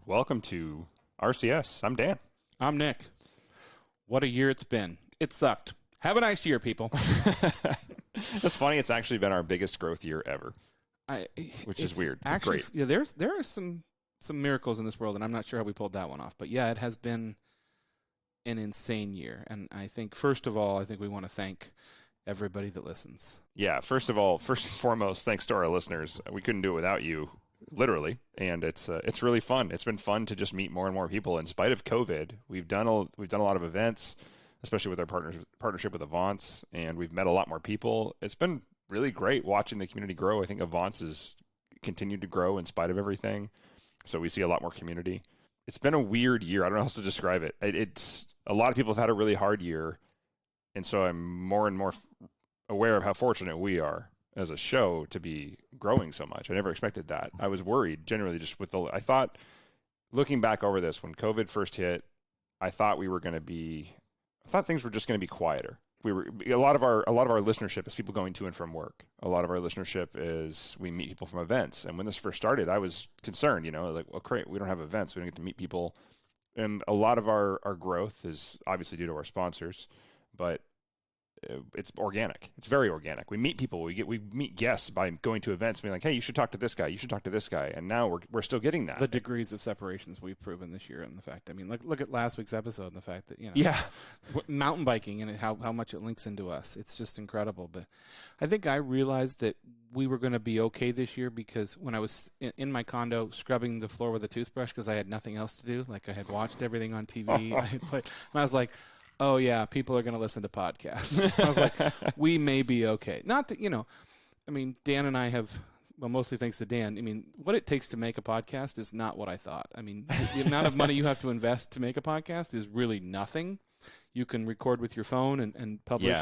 Welcome to RCS. I'm Dan. I'm Nick. What a year it's been. It sucked. Have a nice year, people. That's funny. It's actually been our biggest growth year ever, which is weird. Actually, Great. yeah, there are some miracles in this world, and I'm not sure how we pulled that one off. But yeah, it has been an insane year. And I think, first of all, we want to thank everybody that listens. Yeah, first and foremost, thanks to our listeners. We couldn't do it without you, literally. And it's really fun. It's been fun to just meet more and more people. In spite of COVID, we've done a lot of events, especially with our partnership with Avance, and we've met a lot more people. It's been really great watching the community grow. I think Avance has continued to grow in spite of everything. So we see a lot more community. It's been a weird year. I don't know how else to describe it. It's a lot of people have had a really hard year. And so I'm more and more aware of how fortunate we are as a show to be growing so much. I never expected that. I was worried generally just I thought, looking back over this, when COVID first hit, I thought things were just going to be quieter. A lot of our listenership is people going to and from work. A lot of our listenership is we meet people from events. And when this first started, I was concerned, like, well, great, we don't have events. We don't get to meet people. And a lot of our growth is obviously due to our sponsors, but it's organic. It's very organic. We meet people. We meet guests by going to events, being like, "Hey, you should talk to this guy. You should talk to this guy." And now we're still getting that. The degrees of separations we've proven this year, and the fact, look at last week's episode, and the fact that mountain biking and how much it links into us. It's just incredible. But I think I realized that we were going to be okay this year because when I was in my condo scrubbing the floor with a toothbrush because I had nothing else to do, like I had watched everything on TV, and I was like, oh, yeah, people are going to listen to podcasts. I was like, we may be okay. Not that, Dan and I have, well, mostly thanks to Dan, what it takes to make a podcast is not what I thought. The amount of money you have to invest to make a podcast is really nothing. You can record with your phone and publish,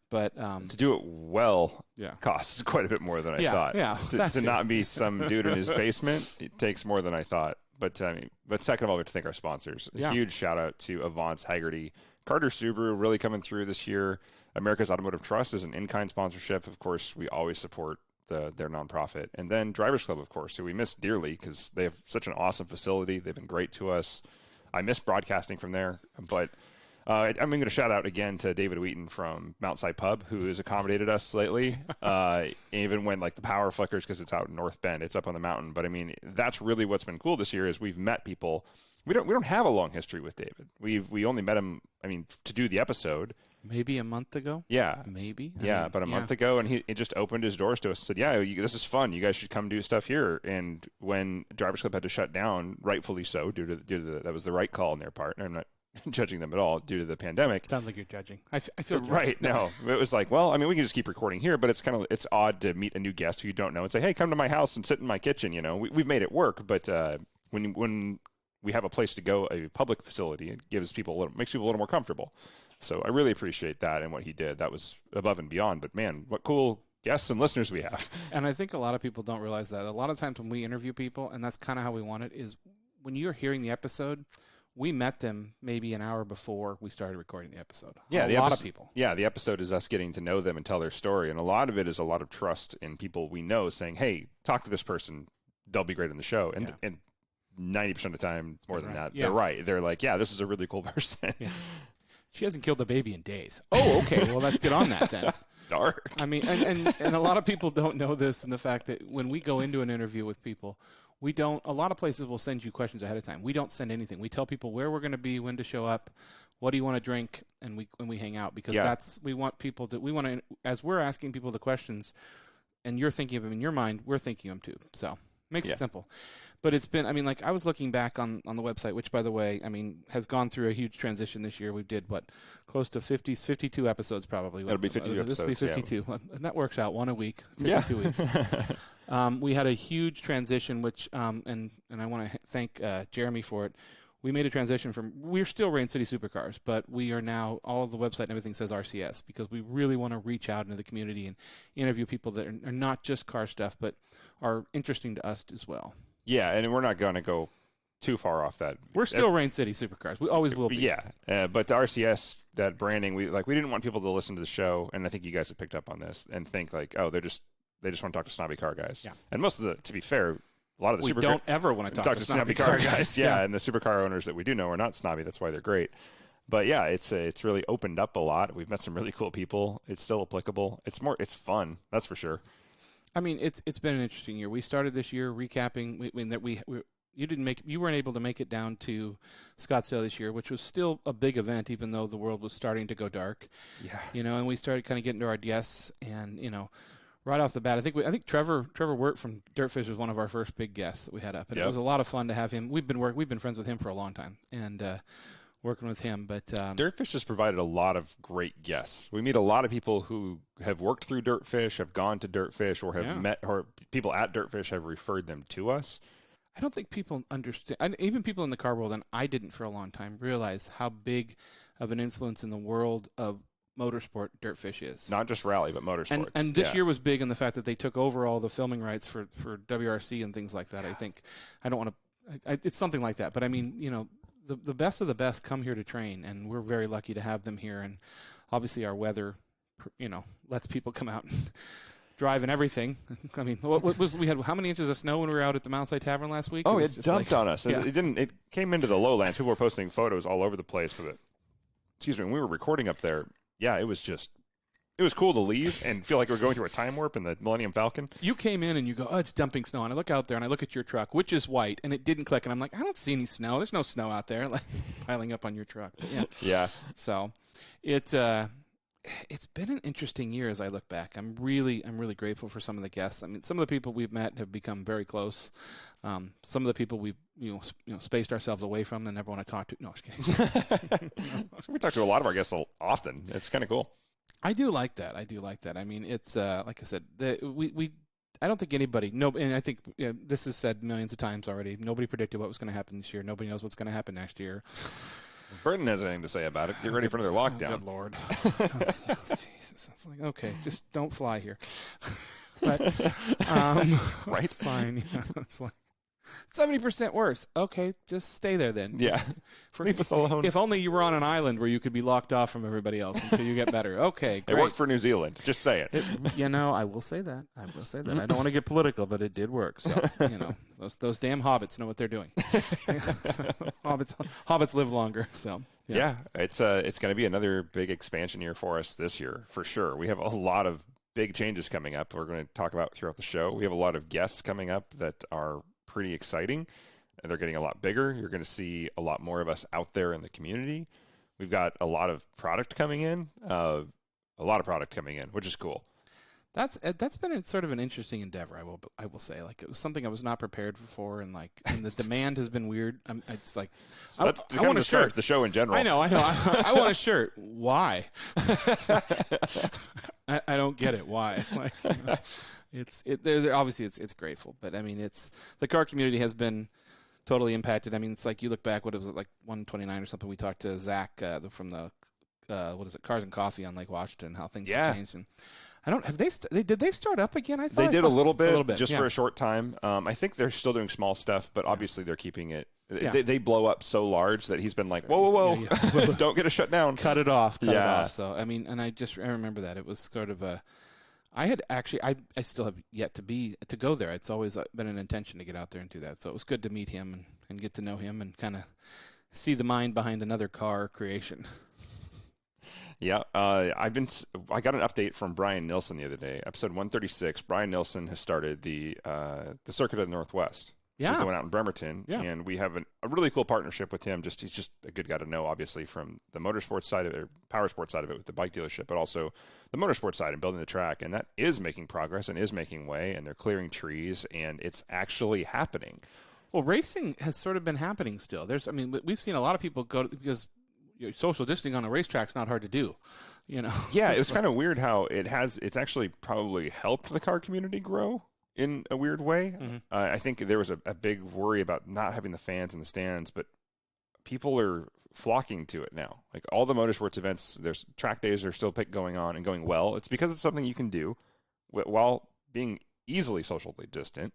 but to do it well costs quite a bit more than I thought. Yeah, to not be some dude in his basement, it takes more than I thought. But second of all, we have to thank our sponsors. A huge shout out to Avance, Haggerty, Carter Subaru, really coming through this year. America's Automotive Trust is an in-kind sponsorship. Of course, we always support their nonprofit. And then Drivers Club, of course, who we miss dearly because they have such an awesome facility. They've been great to us. I miss broadcasting from there, but I'm going to shout out again to David Wheaton from Mountside Pub, who has accommodated us lately, even when the power flickers because it's out in North Bend. It's up on the mountain. But, that's really what's been cool this year is we've met people. We don't have a long history with David. We only met him, to do the episode. Maybe a month ago? Yeah. Maybe? About a month ago. And he just opened his doors to us and said, this is fun. You guys should come do stuff here. And when Drivers Club had to shut down, rightfully so, due to that was the right call on their part. I'm not judging them at all due to the pandemic. Sounds like you're judging. I feel judged. Right. No, it was like, we can just keep recording here, but it's odd to meet a new guest who you don't know and say, hey, come to my house and sit in my kitchen. We've made it work, but when we have a place to go, a public facility, it makes people a little more comfortable. So I really appreciate that and what he did. That was above and beyond. But man, what cool guests and listeners we have. And I think a lot of people don't realize that. A lot of times when we interview people, and that's kind of how we want it, is when you're hearing the episode, we met them maybe an hour before we started recording the episode. Yeah, a lot of people. Yeah, the episode is us getting to know them and tell their story. And a lot of it is a lot of trust in people we know saying, hey, talk to this person. They'll be great on the show. And 90% of the time, more than that, they're right. They're like, yeah, this is a really cool person. Yeah. She hasn't killed a baby in days. Oh, okay. Well, let's get on that then. Dark. And a lot of people don't know this, and the fact that when we go into an interview with people, a lot of places will send you questions ahead of time. We don't send anything. We tell people where we're going to be, when to show up, what do you want to drink, and we hang out because we want to, as we're asking people the questions and you're thinking of them in your mind, we're thinking of them too. So makes it simple. But it's been, I was looking back on the website, which, by the way, has gone through a huge transition this year. We did, close to 52 episodes probably. That'll be 52 episodes. This will be 52. Yeah. And that works out, one a week, 52 weeks. We had a huge transition, which, and I want to thank Jeremy for it. We made a transition we're still Rain City Supercars, but we are now, all of the website and everything says RCS because we really want to reach out into the community and interview people that are not just car stuff, but are interesting to us as well. Yeah, and we're not going to go too far off that. We're still Rain City Supercars. We always will be. Yeah, but the RCS, that branding, we didn't want people to listen to the show, and I think you guys have picked up on this and think they just want to talk to snobby car guys. Yeah. And most of to be fair, a lot of the we don't ever want to talk to snobby car guys. Yeah, and the supercar owners that we do know are not snobby. That's why they're great. But yeah, it's really opened up a lot. We've met some really cool people. It's still applicable. It's fun. That's for sure. I mean, it's been an interesting year. We started this year recapping. You weren't able to make it down to Scottsdale this year, which was still a big event, even though the world was starting to go dark. Yeah. And we started kind of getting to our guests, and right off the bat, I think Trevor Wirt from Dirtfish was one of our first big guests that we had up, and It was a lot of fun to have him. We've been friends with him for a long time, and working with him. But Dirtfish has provided a lot of great guests. We meet a lot of people who have worked through Dirtfish, have gone to Dirtfish, or have met, or people at Dirtfish have referred them to us. I don't think people understand, even people in the car world, and I didn't for a long time, realize how big of an influence in the world of motorsport Dirtfish is. Not just rally, but motorsports. And this year was big in the fact that they took over all the filming rights for WRC and things like that. I think, I don't want to, it's something like that. But I mean, the best of the best come here to train, and we're very lucky to have them here. And obviously our weather, lets people come out and drive and everything. I mean, we had how many inches of snow when we were out at the Mount Tavern last week? Oh, it dumped on us. Yeah. It came into the lowlands. People were posting photos all over the place. But when we were recording up there, yeah, it was cool to leave and feel like we're going through a time warp in the Millennium Falcon. You came in and you go, oh, it's dumping snow. And I look out there and I look at your truck, which is white, and it didn't click. And I'm like, I don't see any snow. There's no snow out there, like piling up on your truck. But yeah. So it's been an interesting year as I look back. I'm really grateful for some of the guests. I mean, some of the people we've met have become very close. Some of the people we've spaced ourselves away from and never want to talk to. No, I was kidding. We talk to a lot of our guests often. It's kind of cool. I do like that. I mean, it's like I said, I don't think anybody. No, and I think this is said millions of times already. Nobody predicted what was going to happen this year. Nobody knows what's going to happen next year. Burton has anything to say about it. Get ready for another lockdown. Oh, good Lord. Jesus. It's like, okay, just don't fly here. But, right? Fine. It's like 70% worse. Okay, just stay there then. Yeah. Leave us alone. If only you were on an island where you could be locked off from everybody else until you get better. Okay, great. It worked for New Zealand. Just say it. I will say that. I don't want to get political, but it did work. So, those damn hobbits know what they're doing. Hobbits live longer. So, yeah, it's going to be another big expansion year for us this year, for sure. We have a lot of big changes coming up we're going to talk about throughout the show. We have a lot of guests coming up that are pretty exciting, and they're getting a lot bigger. You're going to see a lot more of us out there in the community. We've got a lot of product coming in, which is cool. That's been sort of an interesting endeavor. I will say, like, it was something I was not prepared for, and the demand has been weird. It's like, so I want a shirt. The show in general. I know. I want a shirt. Why? I don't get it. Why? Like, obviously it's grateful, but I mean, the car community has been totally impacted. I mean, it's like you look back, what was it, like 129 or something? We talked to Zach from the Cars and Coffee on Lake Washington, how things have changed. And I don't have did they start up again? I thought they did a little bit, just for a short time. I think they're still doing small stuff, but obviously they're keeping it. Yeah. They blow up so large that he's been like, whoa, don't get it shut down. Cut it off. So, I mean, and I remember that. It was sort of I still have yet to go there. It's always been an intention to get out there and do that. So it was good to meet him and get to know him and kind of see the mind behind another car creation. Yeah, I got an update from Brian Nilsson the other day. Episode 136. Brian Nilsson has started the Circuit of the Northwest. Yeah, he's the one out in Bremerton, and we have a really cool partnership with him. He's just a good guy to know, obviously, from the motorsports side of it, or power sports side of it with the bike dealership, but also the motorsports side and building the track. And that is making progress and is making way, and they're clearing trees, and it's actually happening. Well, racing has sort of been happening still. We've seen a lot of people go because social distancing on a racetrack's not hard to do. Yeah, it's kind of weird how it's actually probably helped the car community grow in a weird way. Mm-hmm. I think there was a big worry about not having the fans in the stands, but people are flocking to it now. Like all the motorsports events, there's track days are still going on and going well. It's because it's something you can do while being easily socially distant.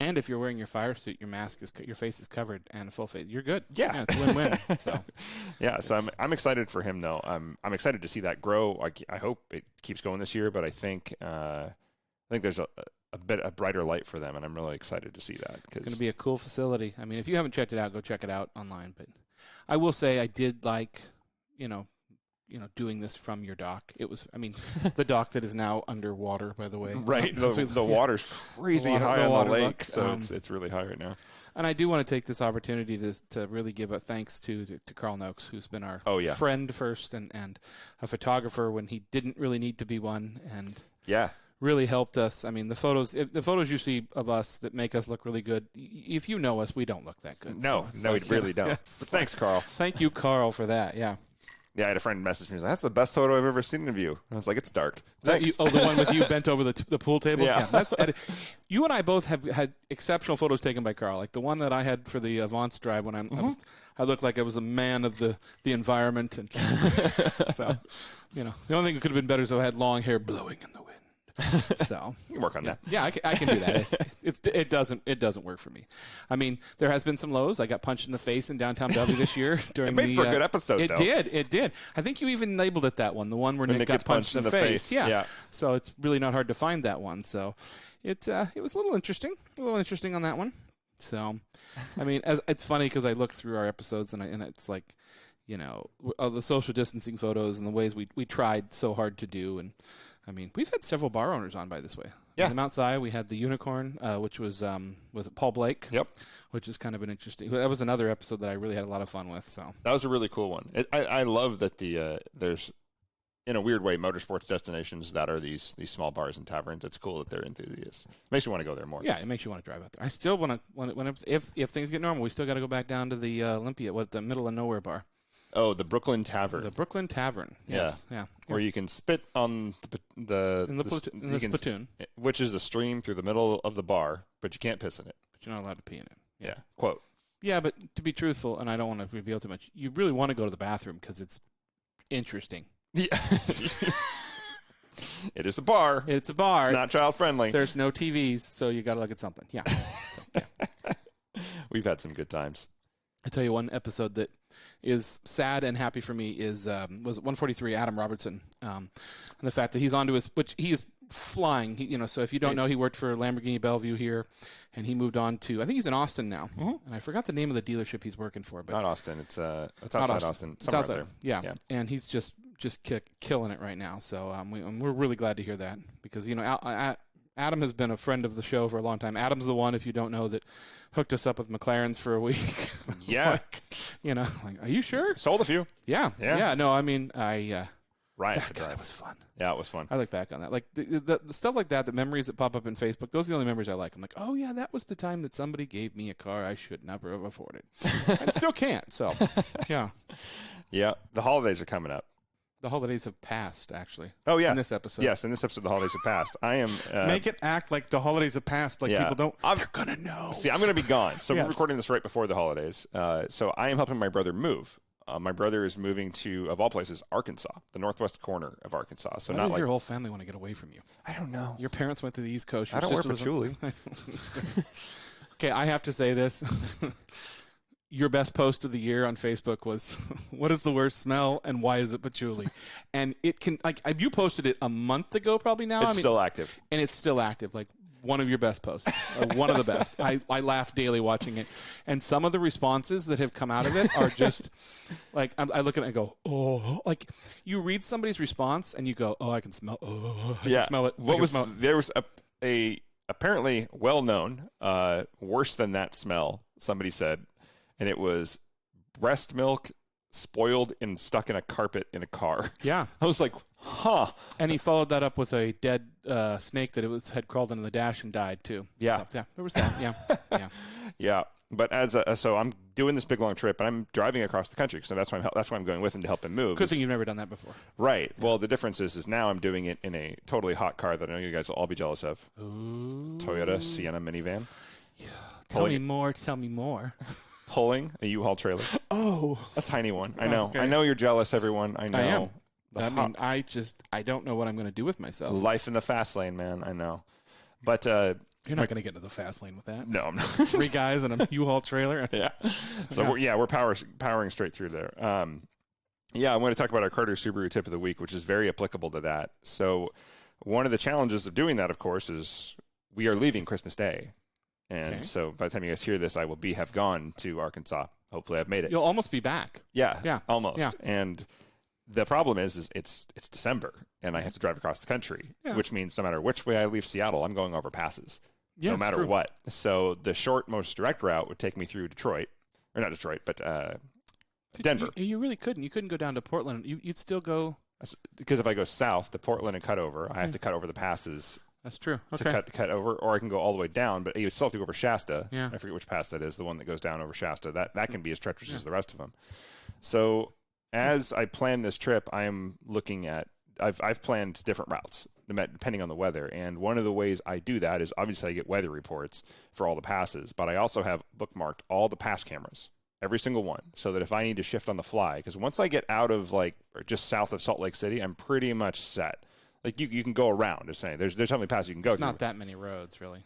And if you're wearing your fire suit, your face is covered, and a full face, you're good. Yeah, it's win-win. So, so I'm excited for him though. I'm excited to see that grow. I hope it keeps going this year, but I think there's a brighter light for them, and I'm really excited to see that. It's going to be a cool facility. I mean, if you haven't checked it out, go check it out online. But I will say I did like, doing this from your dock. It was, the dock that is now underwater, by the way. Right. The water's crazy high on the lake, so it's really high right now. And I do want to take this opportunity to really give a thanks to Carl Noakes, who's been our friend first and a photographer when he didn't really need to be one, and really helped us. I mean, the photos you see of us that make us look really good, if you know us, we don't look that good. No, we really don't. But thanks, Carl. Thank you, Carl, for that. Yeah. Yeah, I had a friend message me. He was like, "That's the best photo I've ever seen of you." I was like, "It's dark." Thanks. The one with you bent over the pool table? Yeah. You and I both have had exceptional photos taken by Carl. Like the one that I had for the Avance drive when I looked like I was a man of the environment. And so, the only thing that could have been better is if I had long hair blowing in the wind. So you can work on that. Yeah, I can do that. It doesn't work for me. I mean, there has been some lows. I got punched in the face in downtown W this year during it made for a good episode. It did. I think you even labeled it that one, the one where Nick got punched in the face. Yeah. So it's really not hard to find that one. So it was a little interesting on that one. So, I mean, it's funny because I look through our episodes and it's like, the social distancing photos and the ways we tried so hard to do. And I mean, we've had several bar owners on by this way. Yeah. In Mount Si, we had the Unicorn, which was it Paul Blake? Yep. Which is kind of an interesting. That was another episode that I really had a lot of fun with. So that was a really cool one. I love that there's, in a weird way, motorsports destinations that are these small bars and taverns. It's cool that they're enthusiasts. It makes you want to go there more. Yeah, it makes you want to drive out there. I still want to. If things get normal, we still got to go back down to the Olympia, the middle of nowhere bar. Oh, the Brooklyn Tavern. The Brooklyn Tavern. Yes. Yeah. Where you can spit on the spittoon, which is the stream through the middle of the bar, but you can't piss in it. But you're not allowed to pee in it. Yeah. Quote. Yeah, but to be truthful, and I don't want to reveal too much, you really want to go to the bathroom because it's interesting. Yeah. It is a bar. It's a bar. It's not child friendly. There's no TVs, so you got to look at something. Yeah. We've had some good times. I tell you one episode that is sad and happy for me was 143 Adam Robertson, and the fact that he's onto which he is flying. So if you don't know, he worked for Lamborghini Bellevue here, and he moved on to, I think he's in Austin now, and I forgot the name of the dealership he's working for. But not Austin. It's outside Austin. It's outside there. Yeah, and he's just killing it right now. So we're really glad to hear that because Adam has been a friend of the show for a long time. Adam's the one, if you don't know, that hooked us up with McLarens for a week. Yeah. Are you sure? Sold a few. Yeah. No, I mean, Riot that was fun. Yeah, it was fun. I look back on that. Like the stuff like that, the memories that pop up in Facebook, those are the only memories I like. I'm like, oh, yeah, that was the time that somebody gave me a car I should never have afforded. I still can't, so, yeah. Yeah, the holidays are coming up. The holidays have passed, actually. Oh, yeah. In this episode. Yes, in this episode, the holidays have passed. I am... Make it act like the holidays have passed, like people don't... They're going to know. See, I'm going to be gone. So we're recording this right before the holidays. So I am helping my brother move. My brother is moving to, of all places, Arkansas, the northwest corner of Arkansas. So Why does your whole family want to get away from you? I don't know. Your parents went to the East Coast. I don't wear patchouli. Okay, I have to say this. Your best post of the year on Facebook was, what is the worst smell and why is it patchouli? And it can, you posted it a month ago probably now. It's still active. And it's still active. Like, one of your best posts, or one of the best. I laugh daily watching it. And some of the responses that have come out of it are just, like, I look at it and go, oh. Like, you read somebody's response and you go, oh, I can smell, I can smell it. There was a apparently well-known, worse than that smell, somebody said, and it was breast milk spoiled and stuck in a carpet in a car. Yeah. I was like, huh. And he followed that up with a dead snake that had crawled into the dash and died too. Yeah. So, yeah, there was that. Yeah. Yeah. But so I'm doing this big long trip and I'm driving across the country. So that's why I'm going with him to help him move. Good thing you've never done that before. Right. Well, the difference is now I'm doing it in a totally hot car that I know you guys will all be jealous of. Ooh. Toyota Sienna minivan. Yeah. Tell me more. Pulling a U-Haul trailer. Oh, a tiny one. I know. Okay. I know you're jealous, everyone. I know. I am. I don't know what I'm going to do with myself. Life in the fast lane, man. I know. But you're not going to get into the fast lane with that. No, I'm not. 3 guys in a U-Haul trailer. Yeah. So we're powering straight through there. I'm going to talk about our Carter Subaru tip of the week, which is very applicable to that. So one of the challenges of doing that, of course, is we are leaving Christmas Day. And so by the time you guys hear this, I will have gone to Arkansas. Hopefully I've made it. You'll almost be back. Yeah, almost. Yeah. And the problem is it's December, and I have to drive across the country, which means no matter which way I leave Seattle, I'm going over passes, no matter what. So the short, most direct route would take me through Detroit, or not Detroit, but Denver. You really couldn't. You couldn't go down to Portland. You'd still go. Because if I go south to Portland and cut over, I have to cut over the passes. That's true. To cut over, or I can go all the way down, but you still have to go over Shasta. Yeah. I forget which pass that is, the one that goes down over Shasta. That can be as treacherous as the rest of them. So as I plan this trip, I'm looking at I've planned different routes depending on the weather, and one of the ways I do that is obviously I get weather reports for all the passes, but I also have bookmarked all the pass cameras, every single one, so that if I need to shift on the fly, because once I get out of or just south of Salt Lake City, I'm pretty much set. Like you can go around. Just saying, there's how many passes you can go. There's not that many roads, really.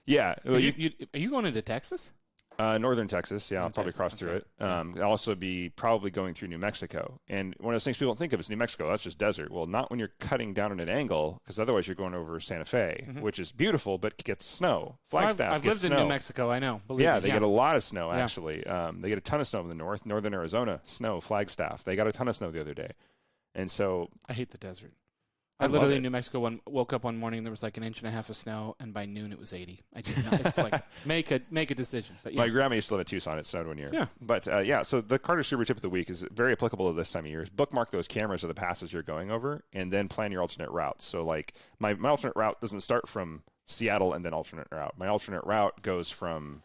Yeah. Well, are you going into Texas? Northern Texas. Yeah, I'll probably cross through it. I'll also be probably going through New Mexico. And one of those things people don't think of is New Mexico. That's just desert. Well, not when you're cutting down at an angle, because otherwise you're going over Santa Fe, which is beautiful, but gets snow. Flagstaff I've lived in New Mexico. I know. They get a lot of snow, actually. They get a ton of snow in the north. Northern Arizona, snow, Flagstaff. They got a ton of snow the other day. And so I hate the desert. I literally in New Mexico woke up one morning, there was like 1.5 inches of snow, and by noon it was 80. I did not. It's like make a decision. But my grandma used to live in Tucson. It snowed one year. Yeah. But so the Carter Subaru tip of the week is very applicable to this time of year. Bookmark those cameras of the passes you're going over, and then plan your alternate routes. So like my alternate route doesn't start from Seattle and then alternate route. My alternate route goes from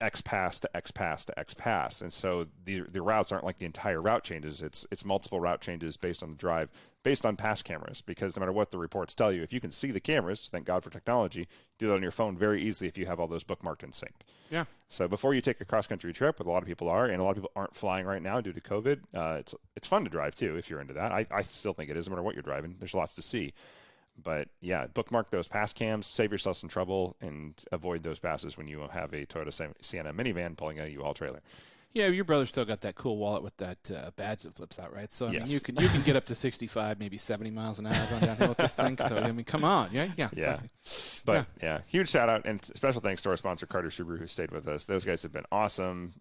X pass to X pass to X pass, and so the routes aren't like the entire route changes. It's multiple route changes based on the drive, based on pass cameras. Because no matter what the reports tell you, if you can see the cameras, thank God for technology, do that on your phone very easily if you have all those bookmarked in sync. Yeah. So before you take a cross country trip, what a lot of people are, and a lot of people aren't flying right now due to COVID, it's fun to drive too if you're into that. I still think it is, no matter what you're driving. There's lots to see. But yeah, bookmark those pass cams, save yourself some trouble, and avoid those passes when you have a Toyota Sienna minivan pulling a U-Haul trailer. Yeah, your brother still got that cool wallet with that badge that flips out, right? So I mean, you can get up to 65, maybe 70 miles an hour going downhill with this thing. So I mean, come on, yeah, exactly. But huge shout out and special thanks to our sponsor Carter Subaru, who stayed with us. Those guys have been awesome.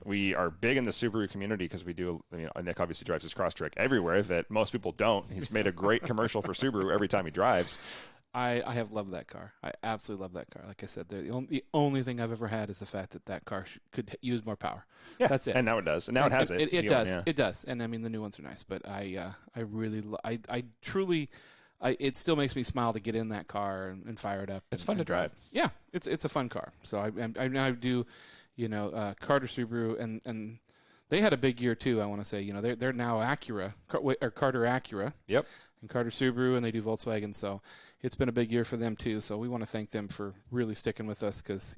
We are big in the Subaru community because we do. I mean, Nick obviously drives his Crosstrek everywhere that most people don't. He's made a great commercial for Subaru every time he drives. I have loved that car. I absolutely love that car. Like I said, the only thing I've ever had is the fact that car could use more power. Yeah, that's it. And now it does. And now it has it. It does. It does. And I mean, the new ones are nice. But I really, I truly, it still makes me smile to get in that car and fire it up. It's fun to drive. Yeah, it's a fun car. So I now do, Carter Subaru and they had a big year too. I want to say, they're now Acura or Carter Acura. Yep. And Carter Subaru, and they do Volkswagen. So it's been a big year for them too. So we want to thank them for really sticking with us because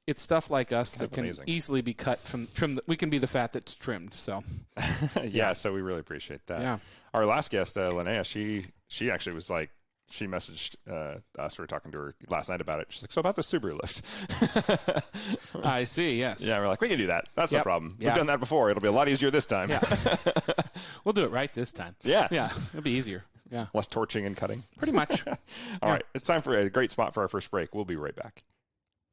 it's stuff like us that can easily be cut from trimmed. We can be the fat that's trimmed. So so we really appreciate that. Yeah. Our last guest, Linnea, she actually was like, she messaged us. We were talking to her last night about it. She's like, so about the Subaru lift. I see, yes. Yeah, we're like, we can do that. That's no problem. We've done that before. It'll be a lot easier this time. Yeah. We'll do it right this time. Yeah. Yeah, it'll be easier. Yeah. Less torching and cutting. Pretty much. All right, it's time for a great spot for our first break. We'll be right back.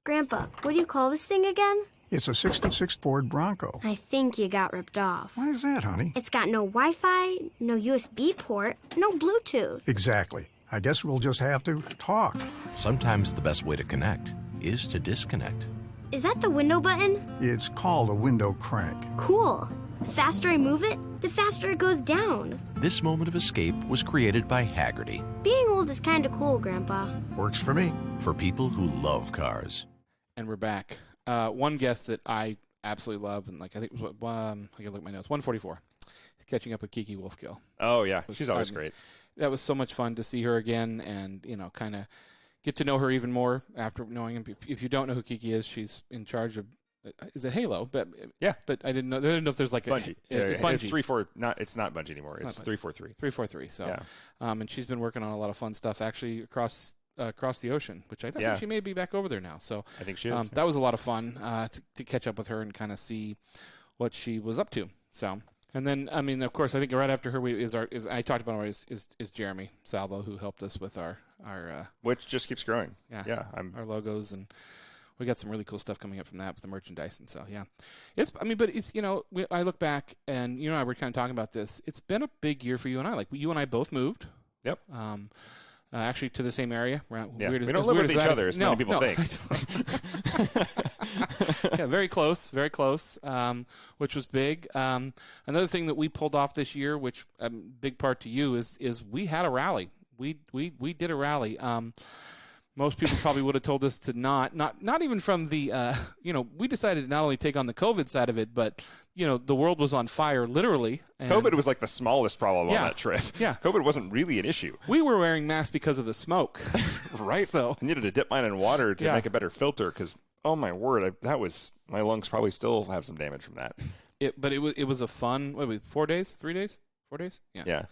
Grandpa, what do you call this thing again? It's a 66 Ford Bronco. I think you got ripped off. Why is that, honey? It's got no Wi-Fi, no USB port, no Bluetooth. Exactly. I guess we'll just have to talk. Sometimes the best way to connect is to disconnect. Is that the window button? It's called a window crank. Cool. The faster I move it, the faster it goes down. This moment of escape was created by Haggerty. Being old is kind of cool, Grandpa. Works for me. For people who love cars. And we're back. One guest that I absolutely love, and I think it was I gotta look at my notes. 144. He's catching up with Kiki Wolfgill. Oh yeah, she's always great. That was so much fun to see her again, and kind of get to know her even more after knowing him. If you don't know who Kiki is, she's in charge of. Is it Halo? But yeah, but I didn't know if there's like Bungie. Bungie. It's 3-4. It's not Bungie anymore. It's 343. 343. So, yeah. And she's been working on a lot of fun stuff actually across the ocean, which I think she may be back over there now. So I think she is. That was a lot of fun to catch up with her and kind of see what she was up to. So And then, I mean, of course, I think right after her I talked about already is Jeremy Salvo, who helped us with our which just keeps growing. Yeah, our logos, and we got some really cool stuff coming up from that with the merchandise, and so yeah, I look back, and you and I were kind of talking about this. It's been a big year for you and I. Like you and I both moved. Yep. Actually, to the same area. Yeah. We don't live with each other, as many people think. Yeah, very close, which was big. Another thing that we pulled off this year, which big part to you, is we had a rally. We did a rally. Most people probably would have told us to not even from the, we decided to not only take on the COVID side of it, but, the world was on fire, literally. And COVID was like the smallest problem on that trip. Yeah. COVID wasn't really an issue. We were wearing masks because of the smoke. Right. So I needed to dip mine in water to make a better filter because, oh my word, my lungs probably still have some damage from that. But it was a fun, 4 days? 3 days? 4 days? Yeah.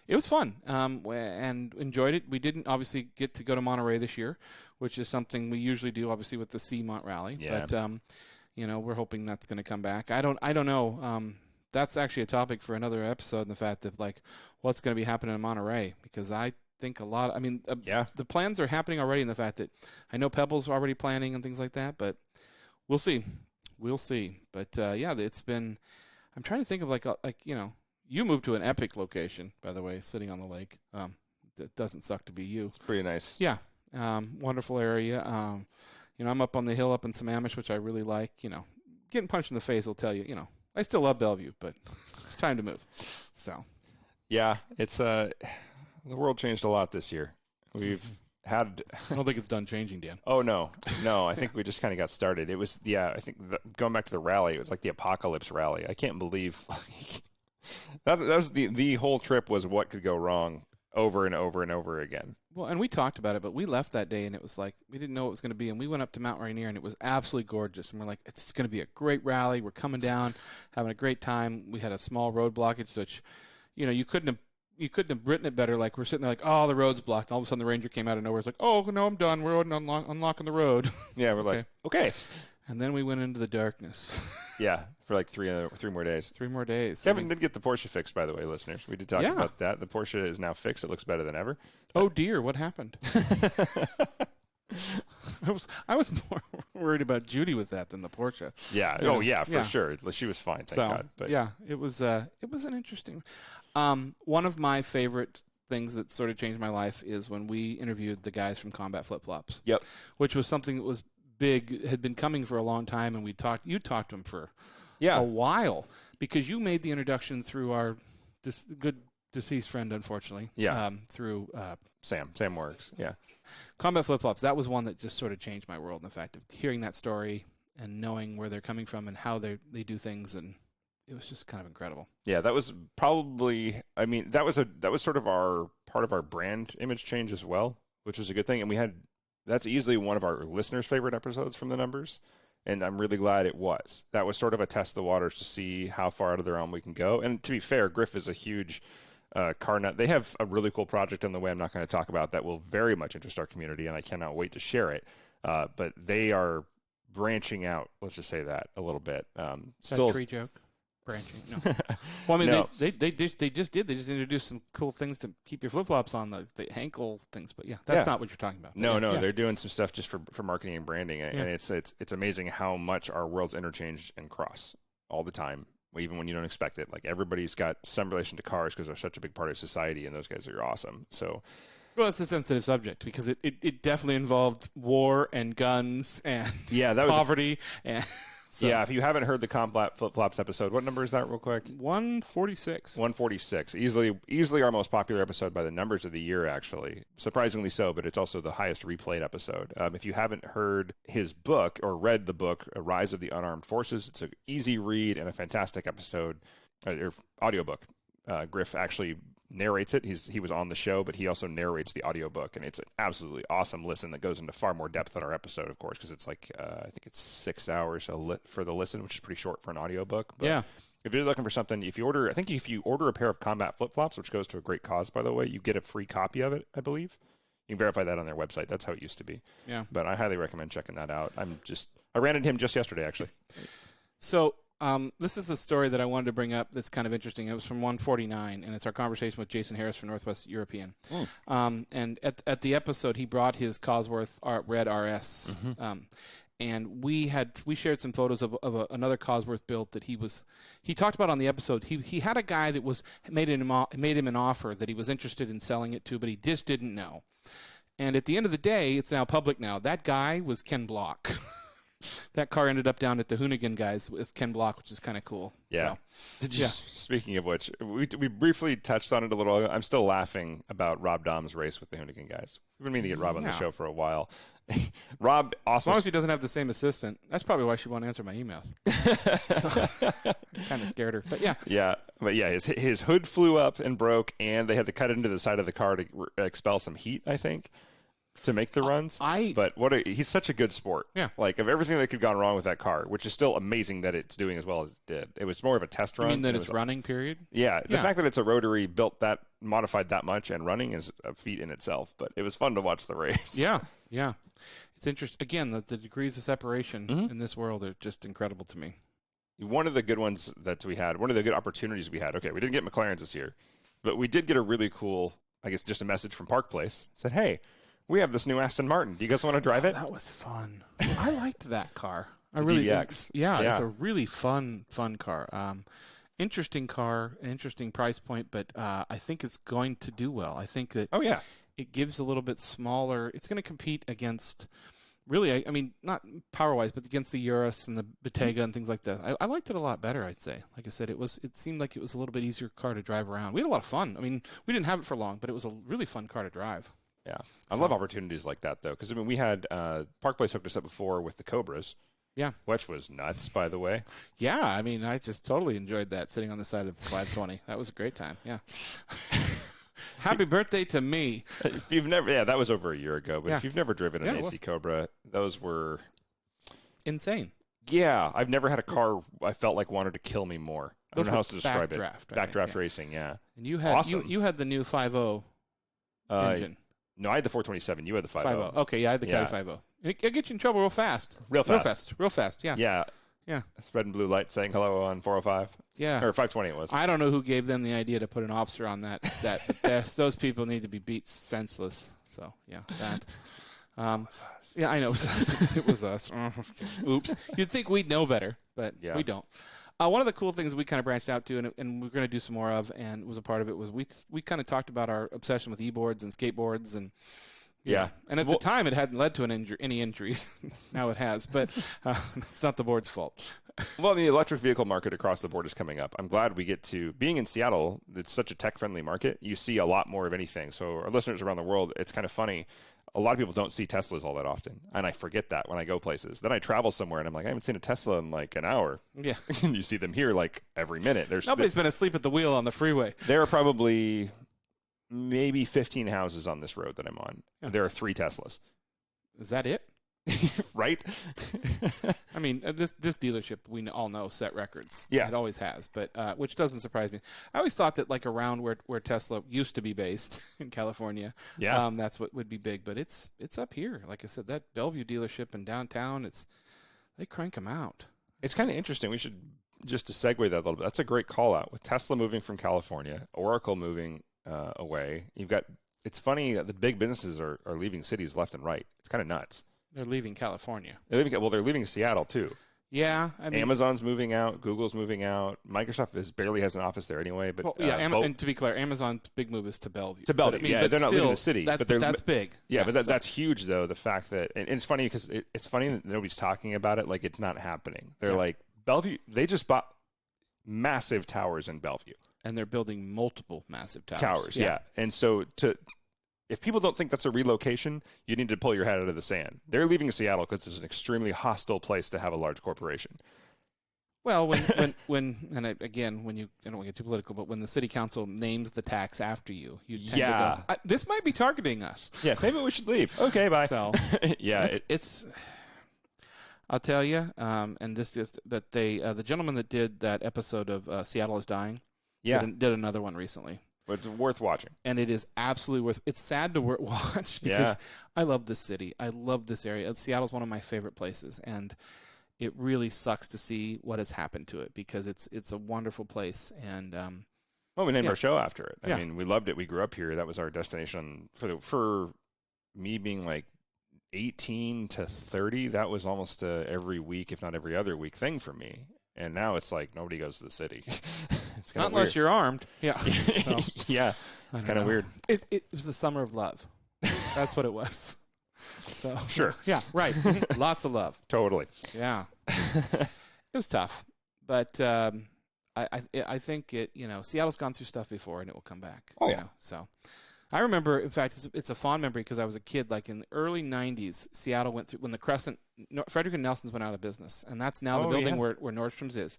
It was fun and enjoyed it. We didn't obviously get to go to Monterey this year, which is something we usually do, obviously, with the Seamont Rally. Yeah. But, we're hoping that's going to come back. I don't know. That's actually a topic for another episode, in the fact of, like, what's going to be happening in Monterey, because I think the plans are happening already, in the fact that I know Pebble's already planning and things like that, but we'll see. We'll see. But, it's been – I'm trying to think of, you moved to an epic location, by the way, sitting on the lake. It doesn't suck to be you. It's pretty nice. Yeah. Wonderful area. I'm up on the hill up in Sammamish, which I really like. Getting punched in the face will tell you, I still love Bellevue, but it's time to move. So. Yeah, it's the world changed a lot this year. We've had. I don't think it's done changing, Dan. Oh, no. I think we just kind of got started. It was, I think going back to the rally, it was like the apocalypse rally. I can't believe that was the whole trip was what could go wrong over and over and over again. Well, and we talked about it, but we left that day, and it was like we didn't know what it was going to be, and we went up to Mount Rainier, and it was absolutely gorgeous, and we're like, it's going to be a great rally. We're coming down, having a great time. We had a small road blockage, which, you couldn't have written it better. Like, we're sitting there like, oh, the road's blocked. And all of a sudden, the ranger came out of nowhere. It's like, oh, no, I'm done. We're unlocking the road. Yeah, we're like, okay. And then we went into the darkness. Yeah, for like three more days. 3 more days. Kevin did get the Porsche fixed, by the way, listeners. We did talk about that. The Porsche is now fixed. It looks better than ever. Oh, dear. What happened? I was more worried about Judy with that than the Porsche. Yeah. Oh, yeah, for sure. She was fine, thank God. But yeah, it was an interesting. One of my favorite things that sort of changed my life is when we interviewed the guys from Combat Flip Flops. Yep. Which was something that was big, had been coming for a long time, and you talked to them for a while, because you made the introduction through our good deceased friend, unfortunately. Yeah. Through Sam Works. Yeah. Combat Flip Flops. That was one that just sort of changed my world in the fact of hearing that story and knowing where they're coming from and how they do things, and it was just kind of incredible. Yeah, that was probably. I mean, that was sort of our part of our brand image change as well, which was a good thing, and that's easily one of our listeners' favorite episodes from the numbers, and I'm really glad it was. That was sort of a test of the waters to see how far out of the realm we can go. And to be fair, Griff is a huge car nut. They have a really cool project on the way I'm not going to talk about that will very much interest our community, and I cannot wait to share it. But they are branching out, let's just say that, a little bit. Still, tree joke? Branching. No. Well, I mean, no. They just introduced some cool things to keep your flip-flops on, the ankle things. But yeah, that's not what you're talking about. No, they're doing some stuff just for marketing and branding, and it's amazing how much our worlds interchange and cross all the time, even when you don't expect it. Like, everybody's got some relation to cars because they're such a big part of society, and those guys are awesome. So. Well, it's a sensitive subject because it definitely involved war and guns and poverty and. So. Yeah, if you haven't heard the Combat Flip Flops episode, what number is that real quick? 146. 146. Easily our most popular episode by the numbers of the year, actually. Surprisingly so, but it's also the highest replayed episode. If you haven't heard his book or read the book, Rise of the Unarmed Forces, it's an easy read and a fantastic episode, or audiobook. Griff actually narrates it. He was on the show, but he also narrates the audiobook, and it's an absolutely awesome listen that goes into far more depth than our episode, of course, because it's like I think it's 6 hours for the listen, which is pretty short for an audiobook. But if you're looking for something, if you order a pair of Combat Flip Flops, which goes to a great cause, by the way, you get a free copy of it, I believe. You can verify that on their website. That's how it used to be. Yeah. But I highly recommend checking that out. I ran into him just yesterday, actually. So This is a story that I wanted to bring up that's kind of interesting. It was from 149, and it's our conversation with Jason Harris from Northwest European. And at the episode, he brought his Cosworth Red RS. And we shared some photos of another Cosworth build that he talked about on the episode. He had a guy that made him an offer that he was interested in selling it to, but he just didn't know. And at the end of the day, it's now public now. That guy was Ken Block. That car ended up down at the Hoonigan guys with Ken Block, which is kind of cool. Yeah. So, speaking of which, we briefly touched on it a little. I'm still laughing about Rob Dom's race with the Hoonigan guys. We've been meaning to get Rob on the show for a while. Rob, awesome. As long as he doesn't have the same assistant. That's probably why she won't answer my emails. Kind of scared her. But yeah. Yeah. But yeah, his hood flew up and broke, and they had to cut it into the side of the car to expel some heat, I think, to make the runs. But he's such a good sport. Yeah. Like, of everything that could have gone wrong with that car, which is still amazing that it's doing as well as it did. It was more of a test run. You mean that it's running, period? Yeah. The fact that it's a rotary modified that much and running is a feat in itself. But it was fun to watch the race. Yeah. Yeah. It's interesting. Again, the degrees of separation in this world are just incredible to me. One of the good ones that we had, one of the good opportunities we had, okay, we didn't get McLarens this year, but we did get a really cool, I guess, just a message from Park Place. It said, hey, we have this new Aston Martin. Do you guys want to drive it? That was fun. I liked that car. DBX. Yeah, it's a really fun car. Interesting car, interesting price point, but I think it's going to do well. I think that it gives a little bit smaller. It's going to compete against, really, I mean, not power-wise, but against the Urus and the Bottega and things like that. I liked it a lot better, I'd say. Like I said, it seemed like it was a little bit easier car to drive around. We had a lot of fun. I mean, we didn't have it for long, but it was a really fun car to drive. Yeah. I love opportunities like that, though, because, I mean, we had Park Place hooked us up before with the Cobras. Yeah. Which was nuts, by the way. Yeah. I mean, I just totally enjoyed that, sitting on the side of 520. That was a great time. Yeah. Happy birthday to me. If you've never, that was over a year ago, but if you've never driven an AC Cobra, those were insane. Yeah. I've never had a car I felt like wanted to kill me more. I don't know how else to describe it. Backdraft racing, yeah. And you had you had the new 5.0 engine. No, I had the 427. You had the 5.0. Okay, yeah, I had the Cali 5.0. It'll get you in trouble real fast. Real fast, yeah. Yeah. Yeah. Red and blue light saying hello on 405. Yeah. Or 520 it was. I don't know who gave them the idea to put an officer on that. Those people need to be beat senseless. So, yeah, that. It was us. Yeah, I know. It was us. Oops. You'd think we'd know better, but we don't. One of the cool things we kind of branched out to, and we're going to do some more of, and was a part of it, was we kind of talked about our obsession with e-boards and skateboards, and and at the time it hadn't led to any injuries. Now it has, but it's not the board's fault. Well, the electric vehicle market across the board is coming up. I'm glad we get to, being in Seattle, it's such a tech-friendly market. You see a lot more of anything. So our listeners around the world, it's kind of funny. A lot of people don't see Teslas all that often, and I forget that when I go places. Then I travel somewhere, and I'm like, I haven't seen a Tesla in like an hour. Yeah. And you see them here like every minute. Nobody's been asleep at the wheel on the freeway. There are probably maybe 15 houses on this road that I'm on. Yeah. There are 3 Teslas. Is that it? Right? I mean, this dealership, we all know, set records. Yeah. It always has, but which doesn't surprise me. I always thought that, like, around where Tesla used to be based in California, that's what would be big. But it's up here. Like I said, that Bellevue dealership in downtown, they crank them out. It's kind of interesting. We should, just to segue that a little bit, that's a great call out. With Tesla moving from California, Oracle moving away, it's funny that the big businesses are leaving cities left and right. It's kind of nuts. They're leaving California. They're leaving Seattle, too. Yeah. I mean, Amazon's moving out. Google's moving out. Microsoft barely has an office there anyway. But and to be clear, Amazon's big move is to Bellevue. But they're not leaving the city. That's big. Yeah, but that's huge, though, the fact that – and it's funny because it's funny that nobody's talking about it like it's not happening. They're like, Bellevue – they just bought massive towers in Bellevue. And they're building multiple massive towers. Towers, yeah. And so if people don't think that's a relocation, you need to pull your head out of the sand. They're leaving Seattle because it's an extremely hostile place to have a large corporation. Well, when I don't want to get too political, but when the city council names the tax after you tend to go, this might be targeting us. Yeah, maybe we should leave. Okay, bye. So, it's I'll tell you, and this is that the gentleman that did that episode of Seattle is Dying, did another one recently. But it's worth watching. And it is absolutely worth. It's sad to watch because I love this city. I love this area. Seattle's one of my favorite places, and it really sucks to see what has happened to it, because it's a wonderful place. And well, we named our show after it. Yeah. I mean, we loved it. We grew up here. That was our destination for me being like 18 to 30. That was almost every week, if not every other week, thing for me. And now it's like nobody goes to the city. It's not unless you're armed. Yeah. So, yeah. It's kind of weird. It was the summer of love. That's what it was. So sure. Yeah. Right. Lots of love. Totally. Yeah. It was tough, but I think it. Seattle's gone through stuff before, and it will come back. Oh yeah. So I remember, in fact, it's a fond memory because I was a kid. Like in the early ~90s, Seattle went through when the Crescent, Frederick and Nelson's went out of business, and that's now the building where Nordstrom's is.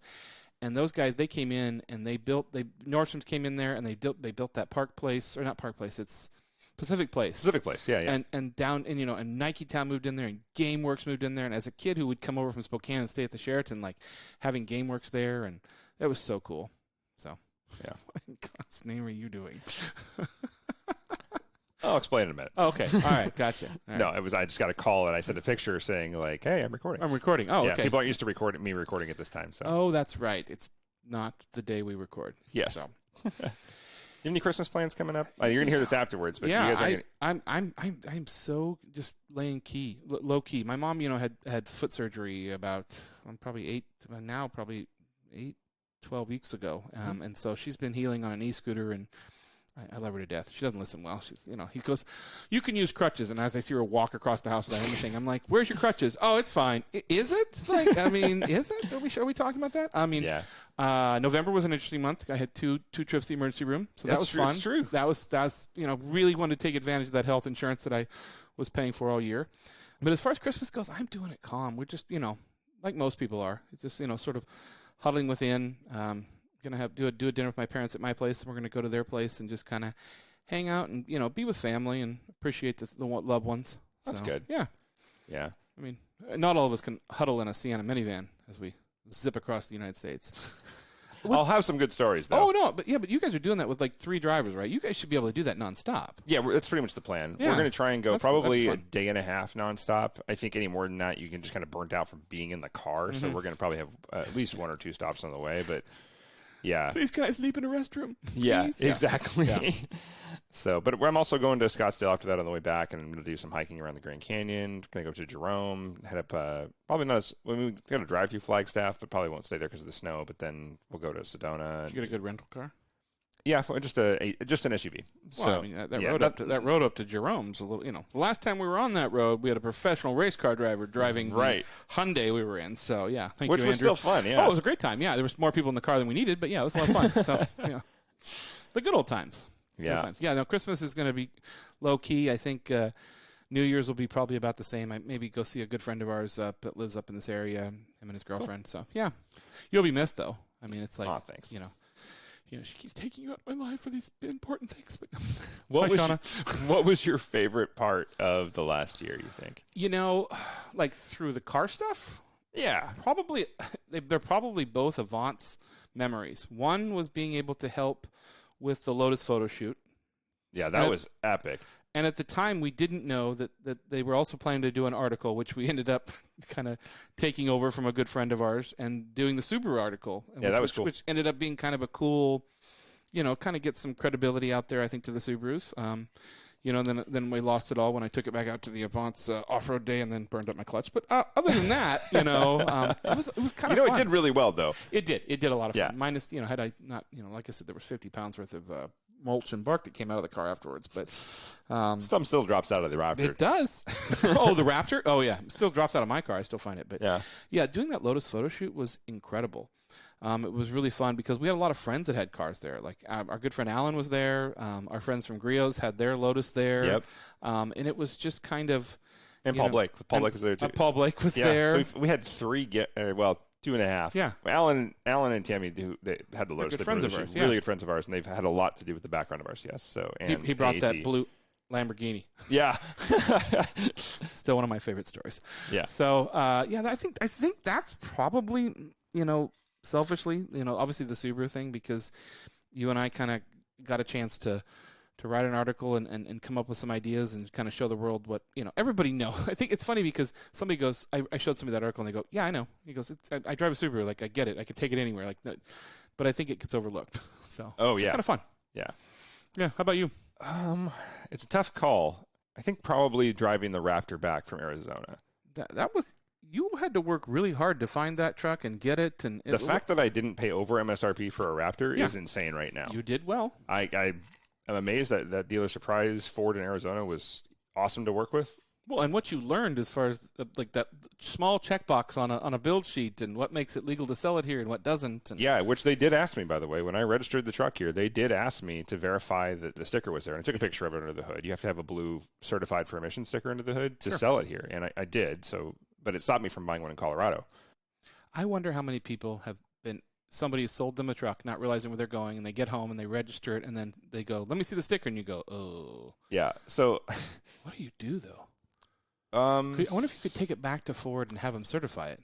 And those guys, they came in and Nordstrom's came in there and they built that Park Place, or not Park Place, it's Pacific Place. Pacific Place, yeah. And down, and Nike Town moved in there, and GameWorks moved in there. And as a kid who would come over from Spokane and stay at the Sheraton, like having GameWorks there, and that was so cool. So, yeah. What in God's name are you doing? I'll explain in a minute. Oh, okay. All right. Gotcha. All right. No, I just got a call and I sent a picture saying like, hey, I'm recording. I'm recording. Oh, yeah, okay. People aren't used to me recording at this time. So. Oh, that's right. It's not the day we record. Yes. So. You have any Christmas plans coming up? You're gonna hear this afterwards, but yeah, you guys are I'm so just laying low key. My mom, had foot surgery about probably 12 weeks ago, and so she's been healing on an e-scooter, and I love her to death. She doesn't listen well. She's, he goes, you can use crutches. And as I see her walk across the house without anything, I'm like, where's your crutches? Oh, it's fine. Is it? Like, is it? Are we talking about that? yeah. November was an interesting month. I had two trips to the emergency room. So that was fun. That's true. That's really wanted to take advantage of that health insurance that I was paying for all year. But as far as Christmas goes, I'm doing it calm. We're just, like most people are. It's just, sort of huddling within, gonna do a dinner with my parents at my place, and we're gonna go to their place and just kind of hang out and be with family and appreciate the loved ones. That's so, good. Yeah. I mean, not all of us can huddle in a Sienna minivan as we zip across the United States. I'll have some good stories though. Oh no, but you guys are doing that with like 3 drivers, right? You guys should be able to do that nonstop. Yeah, that's pretty much the plan. Yeah. We're going to try and go That's probably a fun. day and a half nonstop. I think any more than that, you can just kind of burnt out from being in the car. So we're going to probably have at least 1 or 2 stops on the way, but. Yeah. Please, can I sleep in a restroom? Yeah, Please? exactly. Yeah. So, but I'm also going to Scottsdale after that on the way back, and I'm going to do some hiking around the Grand Canyon. Going to go to Jerome, head up, probably not as, we got to drive through Flagstaff, but probably won't stay there because of the snow, but then we'll go to Sedona. Did you get a good rental car? Yeah, just an SUV. Well, So, I mean, that yeah, road up to Jerome's a little, the last time we were on that road, we had a professional race car driver driving the Hyundai we were in. So, yeah, thank which you, was Andrew. still fun, yeah. Oh, it was a great time. Yeah, there was more people in the car than we needed, but yeah, it was a lot of fun. So, yeah, the good old times. Yeah. Good old times. Yeah, no, Christmas is going to be low key. I think New Year's will be probably about the same. I maybe go see a good friend of ours that lives up in this area, him and his girlfriend. Cool. So, yeah, you'll be missed though. I mean, it's like, oh, thanks. She keeps taking you out of my life for these important things. But What was your favorite part of the last year, you think? Like through the car stuff? Yeah. Probably, they're probably both Avant's memories. One was being able to help with the Lotus photo shoot. Yeah, that was epic. And at the time, we didn't know that they were also planning to do an article, which we ended up kind of taking over from a good friend of ours and doing the Subaru article. Yeah, that was cool. Which ended up being kind of a cool, kind of get some credibility out there, I think, to the Subarus. Then we lost it all when I took it back out to the Avant's off-road day and then burned up my clutch. But other than that, it was kind of fun. It did really well, though. It did. It did a lot of fun. Yeah. Minus, had I not, like I said, there was 50 pounds worth of mulch and bark that came out of the car afterwards. But some still drops out of the Raptor. It does. Oh, the Raptor? Oh, yeah. It still drops out of my car. I still find it. But yeah, doing that Lotus photo shoot was incredible. It was really fun because we had a lot of friends that had cars there. Like our good friend Alan was there. Our friends from Griot had their Lotus there. Yep. And it was just kind of. And Paul Blake. Paul Blake was there too. Paul Blake was there. So we had 3 2.5. Yeah. Alan and Tammy, they had the Lotus. Good friends of ours. Really good friends of ours, and they've had a lot to do with the background of RCS. So he brought that blue Lamborghini. Yeah. Still one of my favorite stories. Yeah. So I think that's probably selfishly, obviously the Subaru thing, because you and I kind of got a chance to to write an article and come up with some ideas and kind of show the world what, everybody knows. I think it's funny because somebody goes, I showed somebody that article and they go, yeah, I know. He goes, I drive a Subaru. Like, I get it. I could take it anywhere. Like, no, but I think it gets overlooked. So, it's kind of fun. Yeah. Yeah. How about you? It's a tough call. I think probably driving the Raptor back from Arizona. That was, you had to work really hard to find that truck and get it. And the fact that I didn't pay over MSRP for a Raptor is insane right now. You did well. I'm amazed that dealer surprise Ford in Arizona was awesome to work with. Well, and what you learned as far as like that small checkbox on a build sheet and what makes it legal to sell it here and what doesn't. And yeah, which they did ask me, by the way. When I registered the truck here, they did ask me to verify that the sticker was there. And I took a picture of it under the hood. You have to have a blue certified for emission sticker under the hood to sell it here. And I did. But it stopped me from buying one in Colorado. I wonder how many people have been, somebody has sold them a truck, not realizing where they're going, and they get home and they register it, and then they go, let me see the sticker, and you go, oh. Yeah, so. What do you do, though? I wonder if you could take it back to Ford and have them certify it.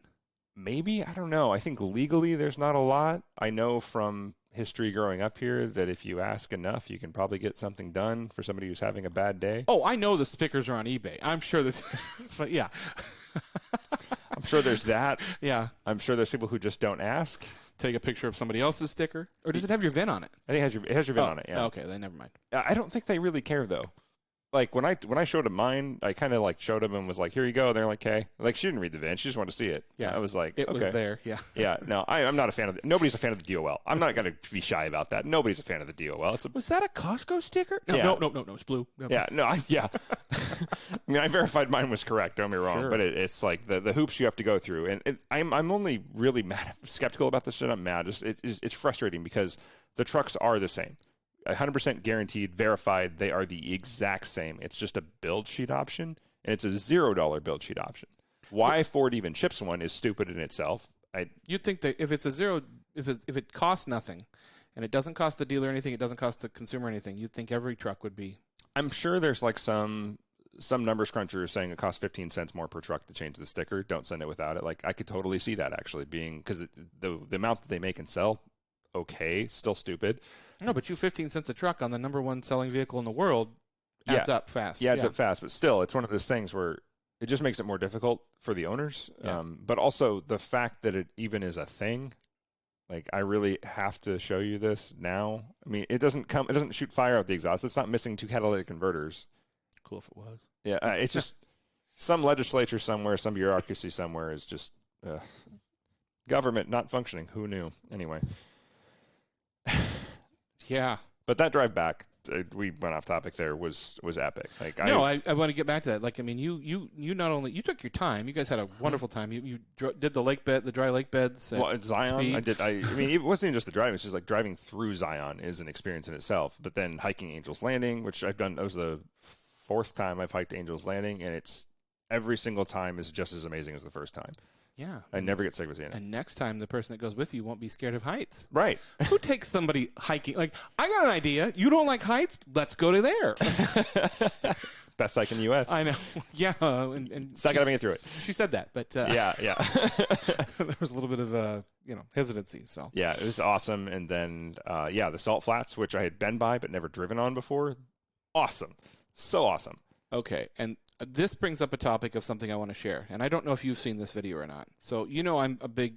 Maybe. I don't know. I think legally there's not a lot. I know from history growing up here that if you ask enough, you can probably get something done for somebody who's having a bad day. Oh, I know the stickers are on eBay. I'm sure this, but yeah. I'm sure there's that. Yeah. I'm sure there's people who just don't ask. Take a picture of somebody else's sticker? Or does it have your VIN on it? I think it has your VIN on it, yeah. Okay, then never mind. I don't think they really care, though. Like, when I showed them mine, I kind of, like, showed them and was like, here you go. And they're like, okay. Like, she didn't read the VIN. She just wanted to see it. Yeah. I was like, it okay. was there, yeah. Yeah, no, I'm not a fan of it. Nobody's a fan of the DOL. I'm not going to be shy about that. Nobody's a fan of the DOL. Was that a Costco sticker? No, yeah. no, it's blue. No. Yeah, no, yeah. I mean, I verified mine was correct. Don't get me wrong, Sure. but it's like the hoops you have to go through, and I'm only really skeptical about this shit. I'm mad. It's frustrating because the trucks are the same, 100% guaranteed, verified. They are the exact same. It's just a build sheet option, and it's a $0 build sheet option. Why Ford even ships one is stupid in itself. You'd think that if it's a zero, if it costs nothing, and it doesn't cost the dealer anything, it doesn't cost the consumer anything, you'd think every truck would be. I'm sure there's like some numbers cruncher saying it costs 15 cents more per truck to change the sticker. Don't send it without it. Like, I could totally see that actually being, because the amount that they make and sell, okay, still stupid. No, but 15 cents a truck on the number one selling vehicle in the world adds up fast. Yeah, adds up fast. But still, it's one of those things where it just makes it more difficult for the owners. Yeah. But also the fact that it even is a thing. Like, I really have to show you this now. I mean, it doesn't shoot fire out the exhaust. It's not missing 2 catalytic converters. Cool if it was. Yeah, it's just some legislature somewhere, some bureaucracy somewhere is just government not functioning. Who knew? Anyway. Yeah. But that drive back, we went off topic there, was epic. Like, I want to get back to that. Like, I mean, you not only, you took your time. You guys had a wonderful time. You did the dry lake beds. Well, at Zion, I mean, it wasn't even just the driving. It's just like driving through Zion is an experience in itself. But then hiking Angel's Landing, which I've done, that was the 4th time I've hiked Angel's Landing, and it's every single time is just as amazing as the first time. Yeah. I never get sick of seeing it. And next time, the person that goes with you won't be scared of heights. Right. Who takes somebody hiking? Like, I got an idea. You don't like heights? Let's go to there. Best hike in the U.S. I know. Yeah. And so I got to make it through it. She said that, but yeah. there was a little bit of hesitancy. So yeah, it was awesome. And then the Salt Flats, which I had been by but never driven on before. Awesome. So awesome. Okay, and this brings up a topic of something I want to share, and I don't know if you've seen this video or not. So I'm a big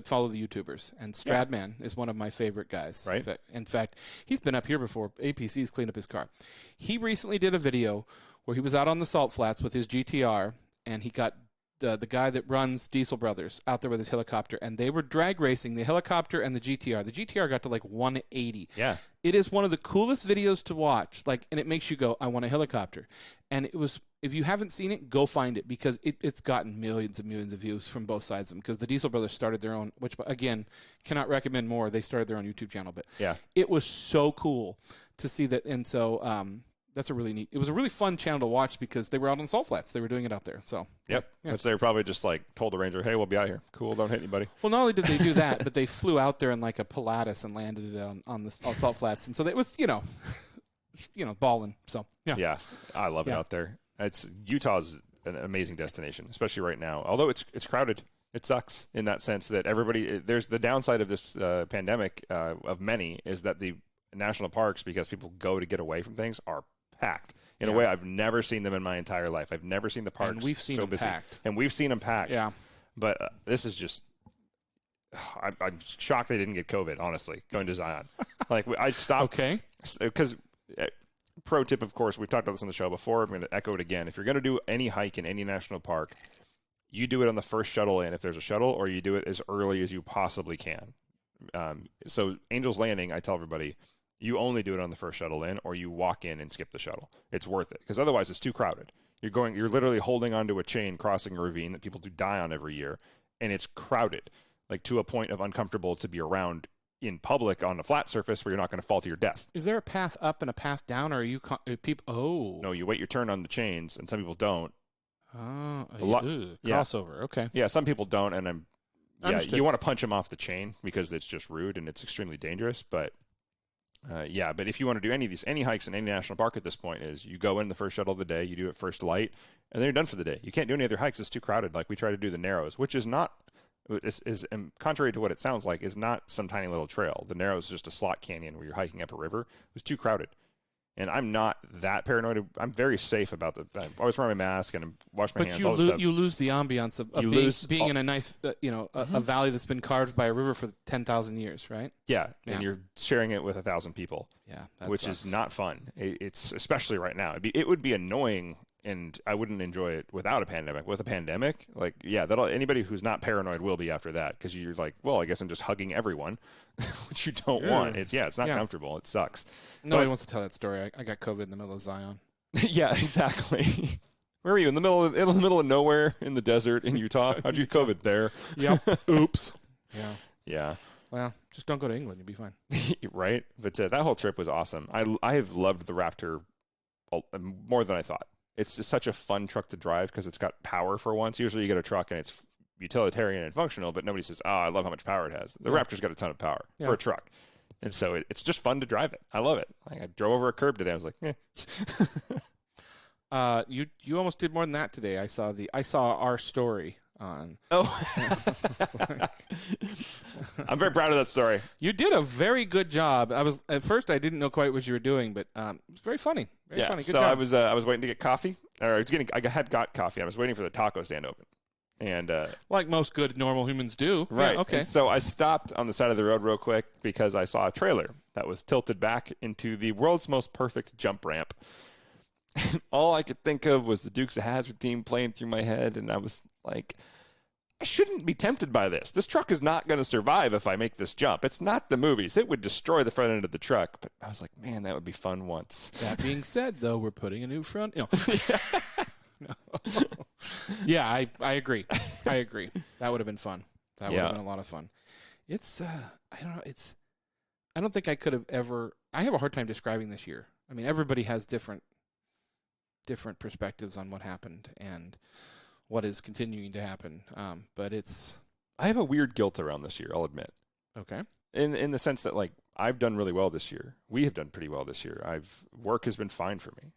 follow the YouTubers, and Stradman is one of my favorite guys. Right. In fact, he's been up here before. APC's cleaned up his car. He recently did a video where he was out on the Salt Flats with his GTR, and he got the guy that runs Diesel Brothers out there with his helicopter, and they were drag racing the helicopter and the GTR. The GTR got to like 180. Yeah. It is one of the coolest videos to watch, and it makes you go, I want a helicopter. And it was, if you haven't seen it, go find it, because it's gotten millions and millions of views from both sides of them, because the Diesel Brothers started their own, which, again, cannot recommend more. They started their own YouTube channel. But yeah, it was so cool to see that. And so that's it was a really fun channel to watch, because they were out on Salt Flats. They were doing it out there. So yep. Yeah. They were probably just like told the ranger, hey, we'll be out here. Cool, don't hit anybody. Well, not only did they do that, but they flew out there in like a Pilatus and landed it on the Salt Flats. And so it was, balling. So yeah, I love it out there. Utah's an amazing destination, especially right now. Although it's crowded, it sucks in that sense that there's the downside of this pandemic of many is that the national parks, because people go to get away from things, are packed in a way I've never seen them in my entire life. I've never seen the parks and we've seen so them busy. Packed. And we've seen them packed. Yeah. But this is just, I'm shocked they didn't get COVID, honestly, going to Zion. Like, I stopped. Okay. Because, pro tip, of course, we've talked about this on the show before. I'm going to echo it again. If you're going to do any hike in any national park, you do it on the first shuttle in if there's a shuttle, or you do it as early as you possibly can. So Angel's Landing, I tell everybody, you only do it on the first shuttle in, or you walk in and skip the shuttle. It's worth it, because otherwise it's too crowded. You're literally holding onto a chain, crossing a ravine that people do die on every year, and it's crowded, like to a point of uncomfortable to be around in public on a flat surface where you're not going to fall to your death. Is there a path up and a path down, or are you people? Oh, no, you wait your turn on the chains, and some people don't. Crossover. Okay. Yeah, some people don't, and you want to punch them off the chain because it's just rude and it's extremely dangerous. But but if you want to do any hikes in any national park at this point, is you go in the first shuttle of the day, you do it first light, and then you're done for the day. You can't do any other hikes; it's too crowded. Like we try to do the Narrows, which is not. Is contrary to what it sounds like, is not some tiny little trail. The Narrows is just a slot canyon where you're hiking up a river. It was too crowded. And I'm not that paranoid. I'm very safe about I always wear my mask and wash my hands. But you lose the ambiance of being in a nice, a valley that's been carved by a river for 10,000 years, right? Yeah, and you're sharing it with 1,000 people. Yeah, which is not fun. It's especially right now. It would be annoying, and I wouldn't enjoy it without a pandemic. With a pandemic, anybody who's not paranoid will be after that, because you're like, well, I guess I'm just hugging everyone, which you don't want. It's not comfortable. It sucks. Nobody wants to tell that story. I got COVID in the middle of Zion. Yeah, exactly. Where are you? In the middle of nowhere in the desert in Utah? How'd you COVID there? Yep. Oops. Yeah. Well, just don't go to England. You'll be fine. Right? But that whole trip was awesome. I have loved the Raptor more than I thought. It's just such a fun truck to drive because it's got power for once. Usually you get a truck and it's utilitarian and functional, but nobody says, I love how much power it has. The Raptor's got a ton of power for a truck. And so it's just fun to drive it. I love it. Like, I drove over a curb today. I was like, You almost did more than that today. I saw our story on. Oh. I'm very proud of that story. You did a very good job. At first I didn't know quite what you were doing, but it was very funny. Very funny. Good job. I was waiting to get coffee, or I had got coffee. I was waiting for the taco stand open. And like most good normal humans do. Right. Yeah, okay. And so I stopped on the side of the road real quick because I saw a trailer that was tilted back into the world's most perfect jump ramp. All I could think of was the Dukes of Hazzard theme playing through my head, and I was like, I shouldn't be tempted by this. This truck is not going to survive if I make this jump. It's not the movies. It would destroy the front end of the truck. But I was like, man, that would be fun once. That being said, though, we're putting a new front. No. Yeah, I agree. I agree. That would have been fun. That would have been a lot of fun. It's I don't know. I don't think I could have ever. I have a hard time describing this year. I mean, everybody has different perspectives on what happened and what is continuing to happen. But I have a weird guilt around this year, I'll admit. Okay. In the sense that, like, I've done really well this year. We have done pretty well this year. Work has been fine for me.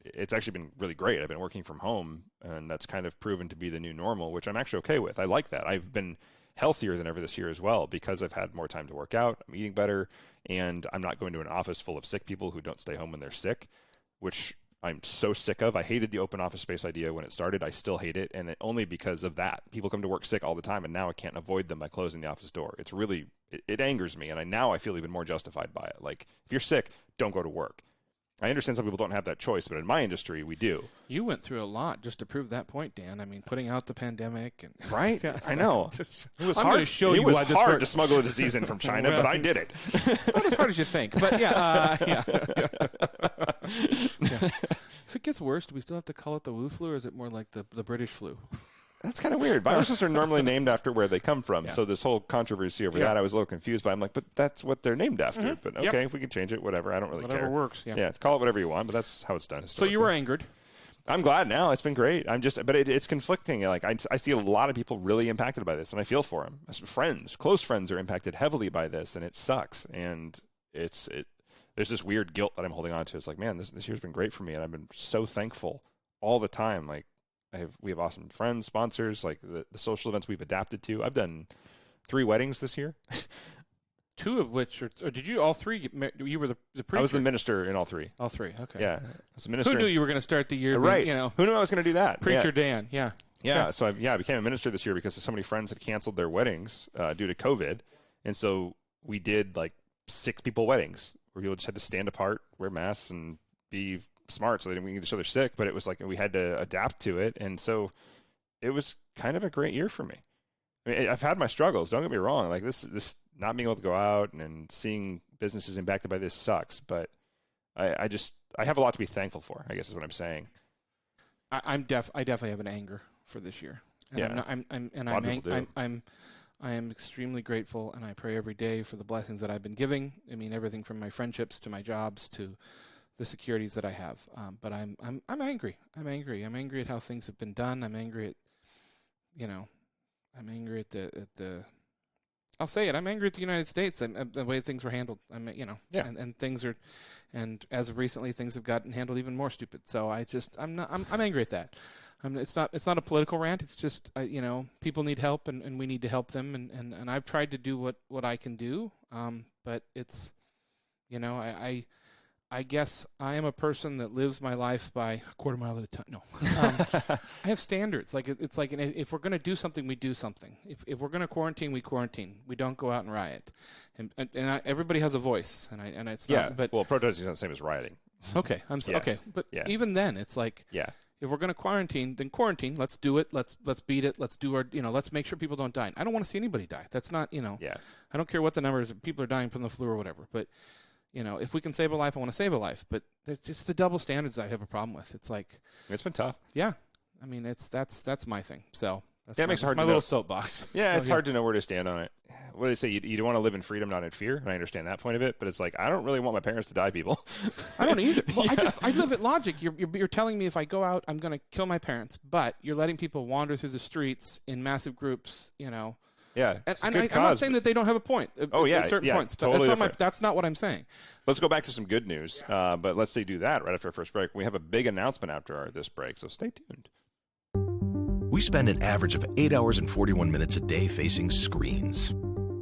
It's actually been really great. I've been working from home, and that's kind of proven to be the new normal, which I'm actually okay with. I like that. I've been healthier than ever this year as well because I've had more time to work out. I'm eating better, and I'm not going to an office full of sick people who don't stay home when they're sick, which I'm so sick of. I hated the open office space idea when it started. I still hate it, and only because of that. People come to work sick all the time, and now I can't avoid them by closing the office door. It's really, it angers me, and now I feel even more justified by it. Like, if you're sick, don't go to work. I understand some people don't have that choice, but in my industry, we do. You went through a lot just to prove that point, Dan. I mean, putting out the pandemic. And right? I know. It was hard. It was hard to smuggle a disease in from China, but I did it. Not as hard as you think, but yeah. If it gets worse, do we still have to call it the Wu flu, or is it more like the British flu? That's kind of weird. Viruses are normally named after where they come from. Yeah. So this whole controversy over that, I was a little confused by. I'm like, but that's what they're named after. Mm-hmm. But okay, if we can change it, whatever. I don't really care. Whatever works. Yeah, call it whatever you want, but that's how it's done. So you were angered. I'm glad now. It's been great. But it's conflicting. Like I see a lot of people really impacted by this, and I feel for them. Friends, close friends, are impacted heavily by this, and it sucks. And there's this weird guilt that I'm holding on to. It's like, man, this year's been great for me, and I've been so thankful all the time. Like, we have awesome friends, sponsors, like the social events we've adapted to. I've done 3 weddings this year. 2 of which, or did you all 3? You were the preacher. I was the minister in all 3. All 3, okay. Yeah, I was a minister. Who knew you were going to start the year? Right. Being, Who knew I was going to do that? Preacher Dan. Yeah. Yeah. So I became a minister this year because so many friends had canceled their weddings due to COVID, and so we did like 6 people weddings where people just had to stand apart, wear masks, and be smart so they didn't get each other sick. But it was like we had to adapt to it, and so it was kind of a great year for me. I mean, I've had my struggles. Don't get me wrong. Like this not being able to go out and seeing businesses impacted by this sucks. But I have a lot to be thankful for, I guess is what I'm saying. I definitely have an anger for this year. And I am extremely grateful, and I pray every day for the blessings that I've been giving. I mean, everything from my friendships to my jobs to the securities that I have. But I'm angry. I'm angry at how things have been done. I'm angry at, I'm angry at the. I'll say it. I'm angry at the United States and the way things were handled. And things are, and as of recently, things have gotten handled even more stupid. So I'm angry at that. It's not a political rant. It's just, people need help and we need to help them. And I've tried to do what I can do. But it's, I guess I am a person that lives my life by a quarter mile at a time. No, I have standards. Like it's like if we're going to do something, we do something. If we're going to quarantine, we quarantine. We don't go out and riot. And everybody has a voice. And it's not. But protesting is not the same as rioting. Okay, okay. But even then, it's like if we're going to quarantine, then quarantine. Let's do it. Let's beat it. Let's do our. Let's make sure people don't die. I don't want to see anybody die. That's not. I don't care what the numbers. People are dying from the flu or whatever. But if we can save a life, I want to save a life. But there's just the double standards I have a problem with. It's like it's been tough. Yeah, I mean that's my thing. So that's it makes it hard. My little soapbox. Yeah, it's hard to know where to stand on it. What do they say? You don't want to live in freedom, not in fear. And I understand that point of it. But it's like I don't really want my parents to die, people. I don't either. Well, I live at logic. You're telling me if I go out, I'm going to kill my parents. But you're letting people wander through the streets in massive groups. Yeah, and I'm not saying that they don't have a point. At certain points, but totally that's not what I'm saying. Let's go back to some good news. But let's do that right after our first break. We have a big announcement after this break, so stay tuned. We spend an average of 8 hours and 41 minutes a day facing screens.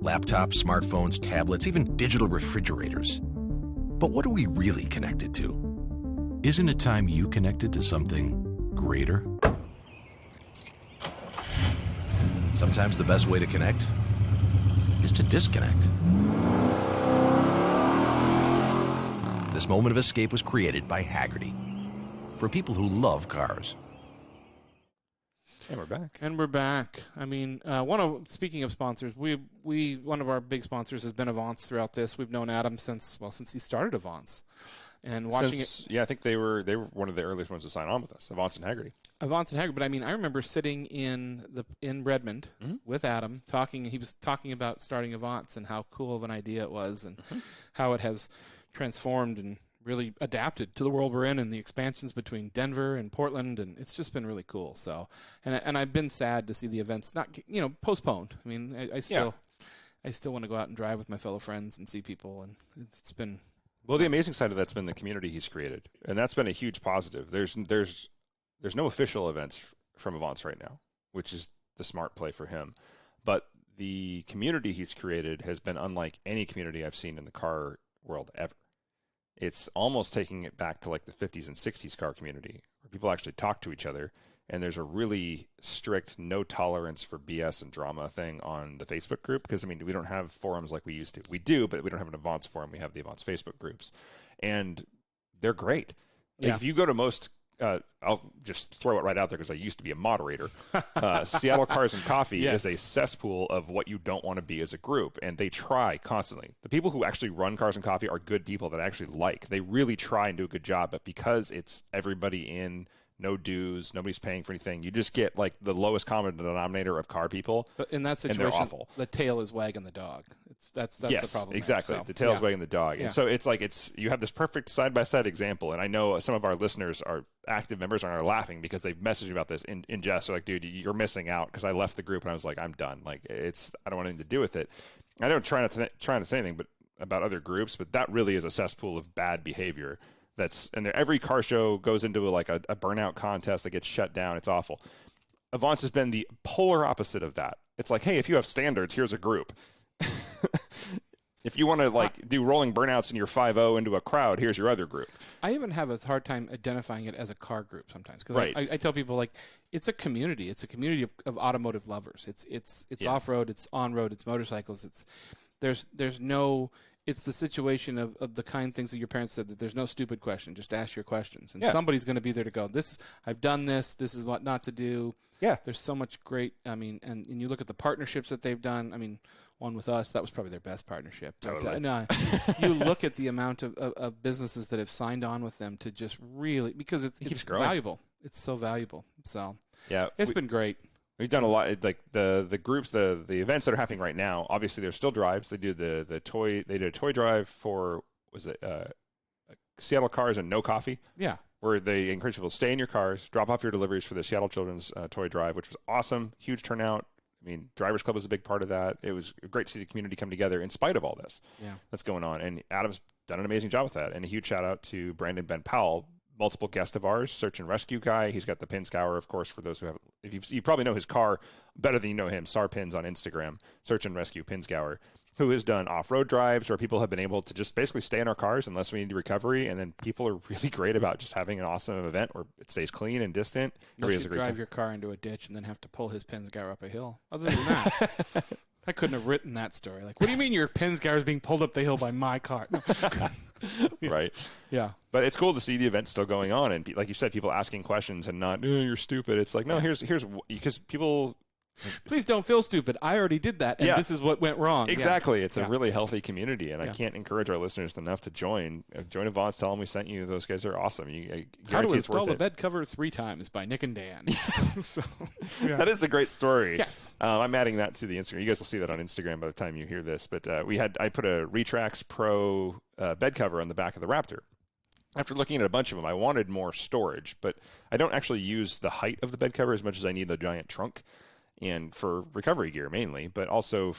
Laptops, smartphones, tablets, even digital refrigerators. But what are we really connected to? Isn't it time you connected to something greater? Sometimes the best way to connect is to disconnect. This moment of escape was created by Haggerty for people who love cars. And we're back. I mean, speaking of sponsors, one of our big sponsors has been Avance throughout this. We've known Adam since he started Avance. And watching it. Yeah, I think they were one of the earliest ones to sign on with us, Avance and Haggerty. But I mean, I remember sitting in Redmond with Adam talking. He was talking about starting Avance and how cool of an idea it was, and how it has transformed and really adapted to the world we're in, and the expansions between Denver and Portland, and it's just been really cool. So, and I've been sad to see the events not postponed. I mean, I still want to go out and drive with my fellow friends and see people, and it's been. Well, the amazing side of that's been the community he's created, and that's been a huge positive. There's no official events from Avance right now, which is the smart play for him. But the community he's created has been unlike any community I've seen in the car world ever. It's almost taking it back to like the 50s and 60s car community, where people actually talk to each other, and there's a really strict no tolerance for BS and drama thing on the Facebook group. Because, I mean, we don't have forums like we used to. We do, but we don't have an Avance forum. We have the Avance Facebook groups. And they're great. Like, if you go to most, I'll just throw it right out there because I used to be a moderator. Seattle Cars and Coffee is a cesspool of what you don't want to be as a group. And they try constantly. The people who actually run Cars and Coffee are good people that I actually like. They really try and do a good job. But because it's everybody in, no dues, nobody's paying for anything, you just get like the lowest common denominator of car people. But in that situation, and they're awful. The tail is wagging the dog. That's the problem. Exactly. So, the tail is wagging the dog. And so it's like you have this perfect side-by-side example. And I know some of our listeners are active members and are laughing because they've messaged me about this in jest. They're like, dude, you're missing out, because I left the group and I was like, I'm done. Like, I don't want anything to do with it. I don't try not to say anything about other groups, but that really is a cesspool of bad behavior. And every car show goes into a burnout contest that gets shut down. It's awful. Avance has been the polar opposite of that. It's like, hey, if you have standards, here's a group. If you want to do rolling burnouts in your 5.0 into a crowd, here's your other group. I even have a hard time identifying it as a car group sometimes because right. I tell people it's a community. It's a community of automotive lovers. It's off-road, it's on-road, it's motorcycles. There's no. It's the situation of the kind things that your parents said, that there's no stupid question. Just ask your questions. And somebody's going to be there to go, I've done this. This is what not to do. Yeah. There's so much great, and you look at the partnerships that they've done. One with us, that was probably their best partnership. Totally. You look at the amount of businesses that have signed on with them to just really, because it's valuable. It's so valuable. So yeah, it's been great. We've done a lot, the groups, the events that are happening right now. Obviously, there's still drives. They do the toy. They did a toy drive for Seattle Cars and No Coffee. Yeah, where they encourage people to stay in your cars, drop off your deliveries for the Seattle Children's Toy Drive, which was awesome, huge turnout. Drivers Club was a big part of that. It was great to see the community come together in spite of all this that's going on. And Adam's done an amazing job with that. And a huge shout out to Brandon Ben Powell, multiple guest of ours, search and rescue guy. He's got the pin scour, of course, for those who have, you probably know his car better than you know him. SAR Pins on Instagram, search and rescue pin scour, who has done off-road drives where people have been able to just basically stay in our cars unless we need recovery. And then people are really great about just having an awesome event where it stays clean and distant. You should drive your car into a ditch and then have to pull his pin scour up a hill. Other than that, I couldn't have written that story. What do you mean your pin scour is being pulled up the hill by my car? No. Right. Yeah. But it's cool to see the event still going on. And like you said, people asking questions and not, you're stupid. It's like, no, here's because people... Please don't feel stupid. I already did that, and this is what went wrong. Exactly. Yeah. It's a really healthy community, and I can't encourage our listeners enough to join. Join Avance. Tell them we sent you. Those guys are awesome. How to Install a Bed Cover 3 Times by Nick and Dan. That is a great story. Yes. I'm adding that to the Instagram. You guys will see that on Instagram by the time you hear this. But I put a Retrax Pro bed cover on the back of the Raptor. After looking at a bunch of them, I wanted more storage, but I don't actually use the height of the bed cover as much as I need the giant trunk. And for recovery gear mainly, but also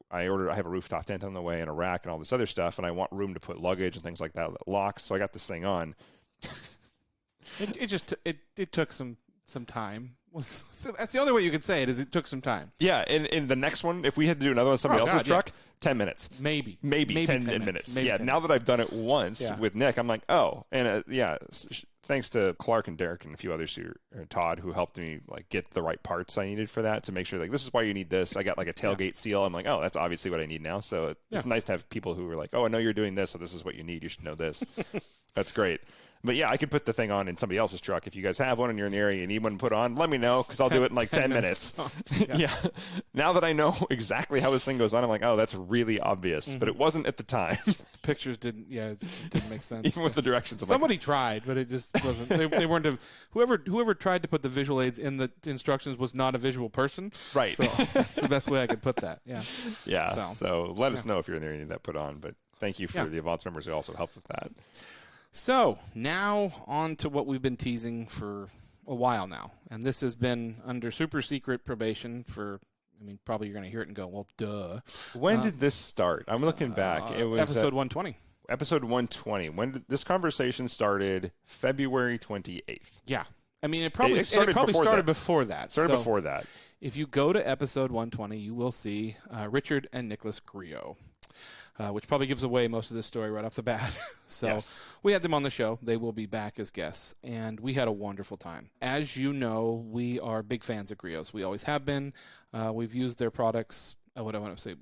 I have a rooftop tent on the way and a rack and all this other stuff, and I want room to put luggage and things like that locks. So I got this thing on. It took some time. That's the only way you could say it, is it took some time. Yeah, and the next one, if we had to do another one on somebody else's truck, 10 minutes. Maybe 10 minutes. Maybe 10 now that I've done it once with Nick, I'm like, thanks to Clark and Derek and a few others Todd, who helped me get the right parts I needed for that to make sure this is why you need this. I got a tailgate seal. I'm like, oh, that's obviously what I need now. So it's nice to have people who are like, oh, I know you're doing this, so this is what you need. You should know this. That's great. But I could put the thing on in somebody else's truck. If you guys have one and you're in the area and you need one put on, let me know, because I'll do it in 10 minutes. Yeah. Now that I know exactly how this thing goes on, I'm like, oh, that's really obvious. Mm-hmm. But it wasn't at the time. Pictures didn't make sense. Even with the directions. Somebody tried, but it just wasn't. They weren't. Whoever tried to put the visual aids in the instructions was not a visual person. Right. So that's the best way I could put that. Yeah. Yeah. So let us know if you're in there and you need that put on. But thank you for the Avance members who also helped with that. So now on to what we've been teasing for a while now. And this has been under super secret probation for, probably you're going to hear it and go, well, duh. When did this start? I'm looking back. It was episode 120. Episode 120. When did this conversation started? February 28th. Yeah. It probably started before that. Before that. If you go to episode 120, you will see Richard and Nicholas Griot. Which probably gives away most of this story right off the bat. We had them on the show. They will be back as guests, and we had a wonderful time. As you know, we are big fans of Griot's. We always have been. We've used their products. What I want to say,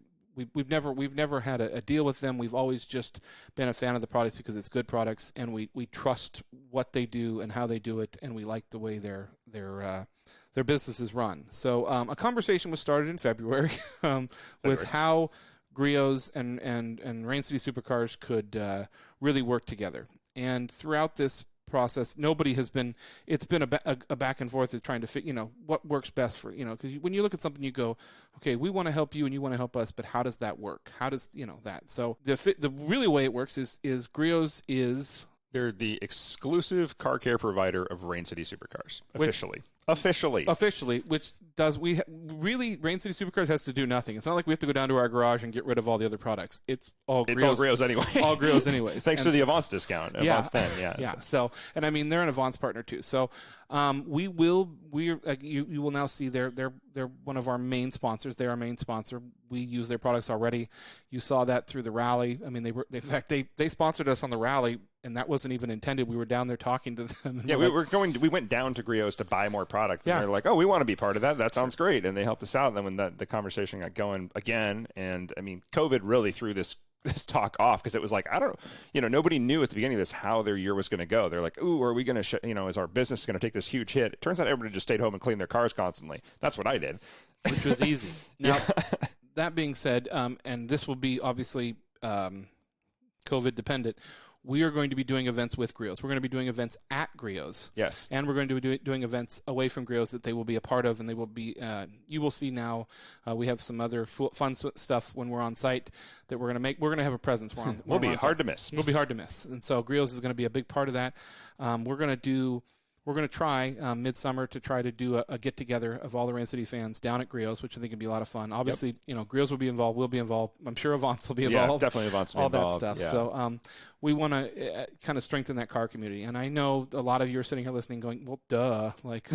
we've never had a deal with them. We've always just been a fan of the products because it's good products, and we trust what they do and how they do it, and we like the way their business is run. So a conversation was started in February with how Griot's and Rain City Supercars could really work together. And throughout this process, nobody has been. It's been a back and forth of trying to fit. What works best for because when you look at something, you go, okay, we want to help you and you want to help us, but how does that work? How does that? So the really way it works is Griot's is. They're the exclusive car care provider of Rain City Supercars, officially. Officially, which does we really Rain City Supercars has to do nothing. It's not like we have to go down to our garage and get rid of all the other products. It's all Griot's anyway. All Griot's anyways. Thanks for the Avance discount. Avance 10, yeah. So, and I mean they're an Avance partner too. So, you will now see they're one of our main sponsors. They're our main sponsor. We use their products already. You saw that through the rally. I mean, in fact they sponsored us on the rally. And that wasn't even intended. We were down there talking to them. Yeah, we went down to Griot's to buy more product. And they're like, oh, we want to be part of that. That sounds great. And they helped us out. And then when the conversation got going again, and I mean, COVID really threw this talk off because it was like, nobody knew at the beginning of this how their year was going to go. They're like, ooh, are we going to, is our business going to take this huge hit? It turns out everybody just stayed home and cleaned their cars constantly. That's what I did. Which was easy. Now, that being said, and this will be obviously COVID dependent, we are going to be doing events with Griot's. We're going to be doing events at Griot's. Yes. And we're going to be doing events away from Griot's that they will be a part of, and they will be. You will see now. We have some other fun stuff when we're on site that we're going to make. We're going to have a presence. We'll be hard to miss. We'll be hard to miss, and so Griot's is going to be a big part of that. We're going to try midsummer to try to do a get together of all the Rain City fans down at Griot's, which I think can be a lot of fun. Obviously, Griot's will be involved. We'll be involved. I'm sure Avance will be involved. Yeah, definitely Avance will be involved. All that stuff. Yeah. So we want to kind of strengthen that car community. And I know a lot of you are sitting here listening, going, "Well, duh! Like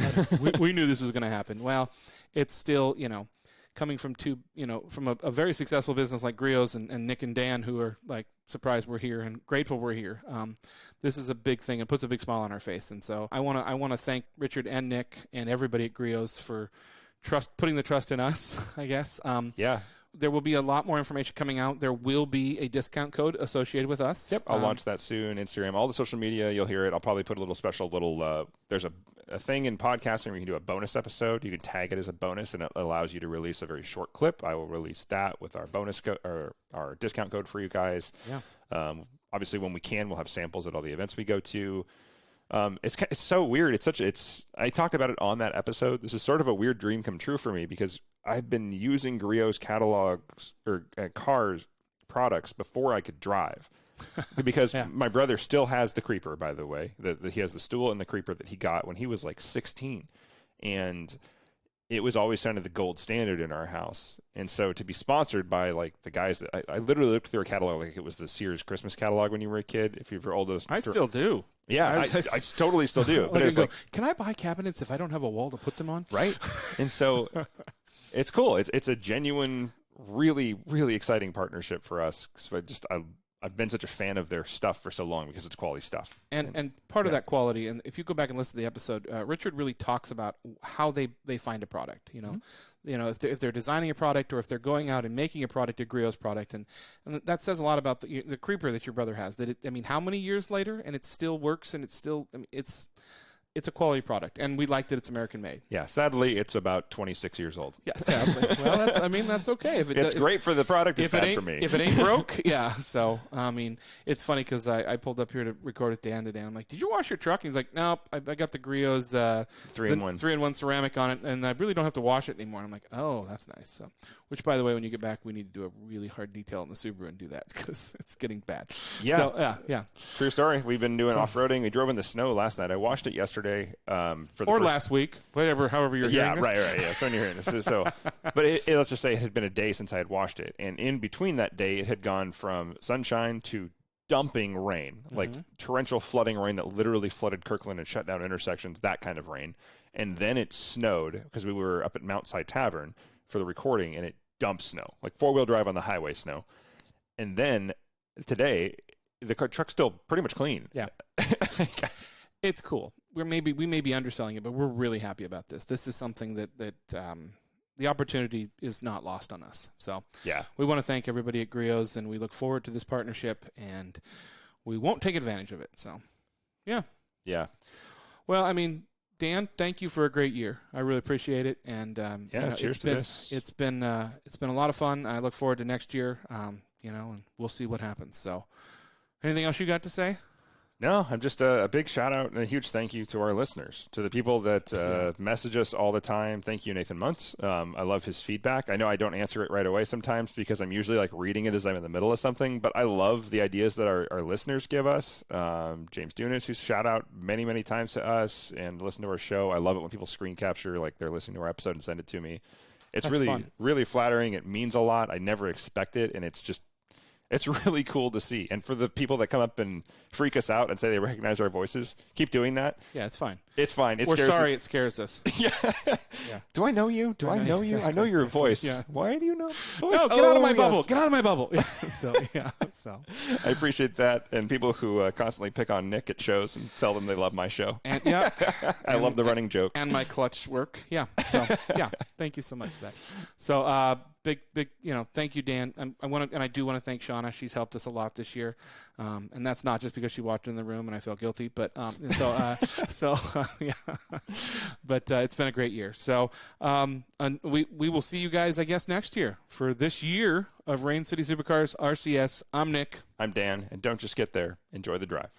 we knew this was going to happen." Well, it's still coming from from a very successful business like Griot's and Nick and Dan, who are like surprised we're here and grateful we're here. This is a big thing and puts a big smile on our face. And so I want to thank Richard and Nick and everybody at Griot's for putting the trust in us, I guess. There will be a lot more information coming out. There will be a discount code associated with us. Yep, I'll launch that soon. Instagram, all the social media, you'll hear it. I'll probably put a little special there's a thing in podcasting where you can do a bonus episode. You can tag it as a bonus, and it allows you to release a very short clip. I will release that with our bonus or our discount code for you guys. Yeah. Obviously, when we can, we'll have samples at all the events we go to. It's so weird. I talked about it on that episode. This is sort of a weird dream come true for me because I've been using Griot's catalogs or cars products before I could drive. Because my brother still has the creeper, by the way. He has the stool and the creeper that he got when he was like 16. And it was always kind of the gold standard in our house. And so to be sponsored by like the guys that I literally looked through a catalog like it was the Sears Christmas catalog when you were a kid. If you're old enough, I still do. Yeah, I totally still do. But it's like, can I buy cabinets if I don't have a wall to put them on? Right. And so it's cool. It's a genuine, really, really exciting partnership for us. Because I've been such a fan of their stuff for so long because it's quality stuff. And part of that quality, and if you go back and listen to the episode, Richard really talks about how they find a product. If they're designing a product or if they're going out and making a product, a Griot's product, and that says a lot about the creeper that your brother has. How many years later, and it still works, and it's a quality product, and we like that it's American made. Yeah, sadly, it's about 26 years old. Yeah, sadly. Well, that's okay. It's great for the product. It's bad for me. If it ain't broke, yeah. So, it's funny because I pulled up here to record at the end today. I'm like, did you wash your truck? And he's like, nope, I got the Griot's 3-in-1 ceramic on it, and I really don't have to wash it anymore. And I'm like, oh, that's nice. So, which, by the way, when you get back, we need to do a really hard detail on the Subaru and do that because it's getting bad. Yeah. So, yeah. True story. We've been doing off-roading. We drove in the snow last night. I washed it yesterday. Last week, however you're hearing this. Right. Yeah, so when you're hearing this. But let's just say it had been a day since I had washed it. And in between that day, it had gone from sunshine to dumping rain, like torrential flooding rain that literally flooded Kirkland and shut down intersections, that kind of rain. And then it snowed because we were up at Mountside Tavern for the recording, and it dumped snow, like four-wheel drive on the highway snow. And then today, the truck's still pretty much clean. Yeah. It's cool. We may be underselling it, but we're really happy about this. This is something that the opportunity is not lost on us. So yeah, we want to thank everybody at Griot's, and we look forward to this partnership, and we won't take advantage of it. So yeah. Well, Dan, thank you for a great year. I really appreciate it, and cheers to this. It's been a lot of fun. I look forward to next year. And we'll see what happens. So, anything else you got to say? No, I'm just a big shout out and a huge thank you to our listeners, to the people that message us all the time. Thank you, Nathan Muntz. I love his feedback. I know I don't answer it right away sometimes because I'm usually like reading it as I'm in the middle of something, but I love the ideas that our listeners give us. James Dunas, who's shout out many, many times to us and listen to our show. I love it when people screen capture like they're listening to our episode and send it to me. It's That's really, fun. really flattering. It means a lot. I never expect it, and it's really cool to see. And for the people that come up and freak us out and say they recognize our voices, keep doing that. Yeah, it's fine. It's fine. We're sorry it scares us. Yeah. Do I know you? Do I know you? Exactly. I know your voice. Yeah. Why do you know? No, get out of my bubble. Get out of my bubble. So I appreciate that. And people who constantly pick on Nick at shows and tell them they love my show. And I love the running joke. And my clutch work. Yeah. So thank you so much for that. So big, thank you, Dan. I do want to thank Shauna. She's helped us a lot this year. And that's not just because she walked in the room and I felt guilty, but but it's been a great year. So and we will see you guys, I guess, next year for this year of Rain City Supercars RCS. I'm Nick. I'm Dan. And don't just get there. Enjoy the drive.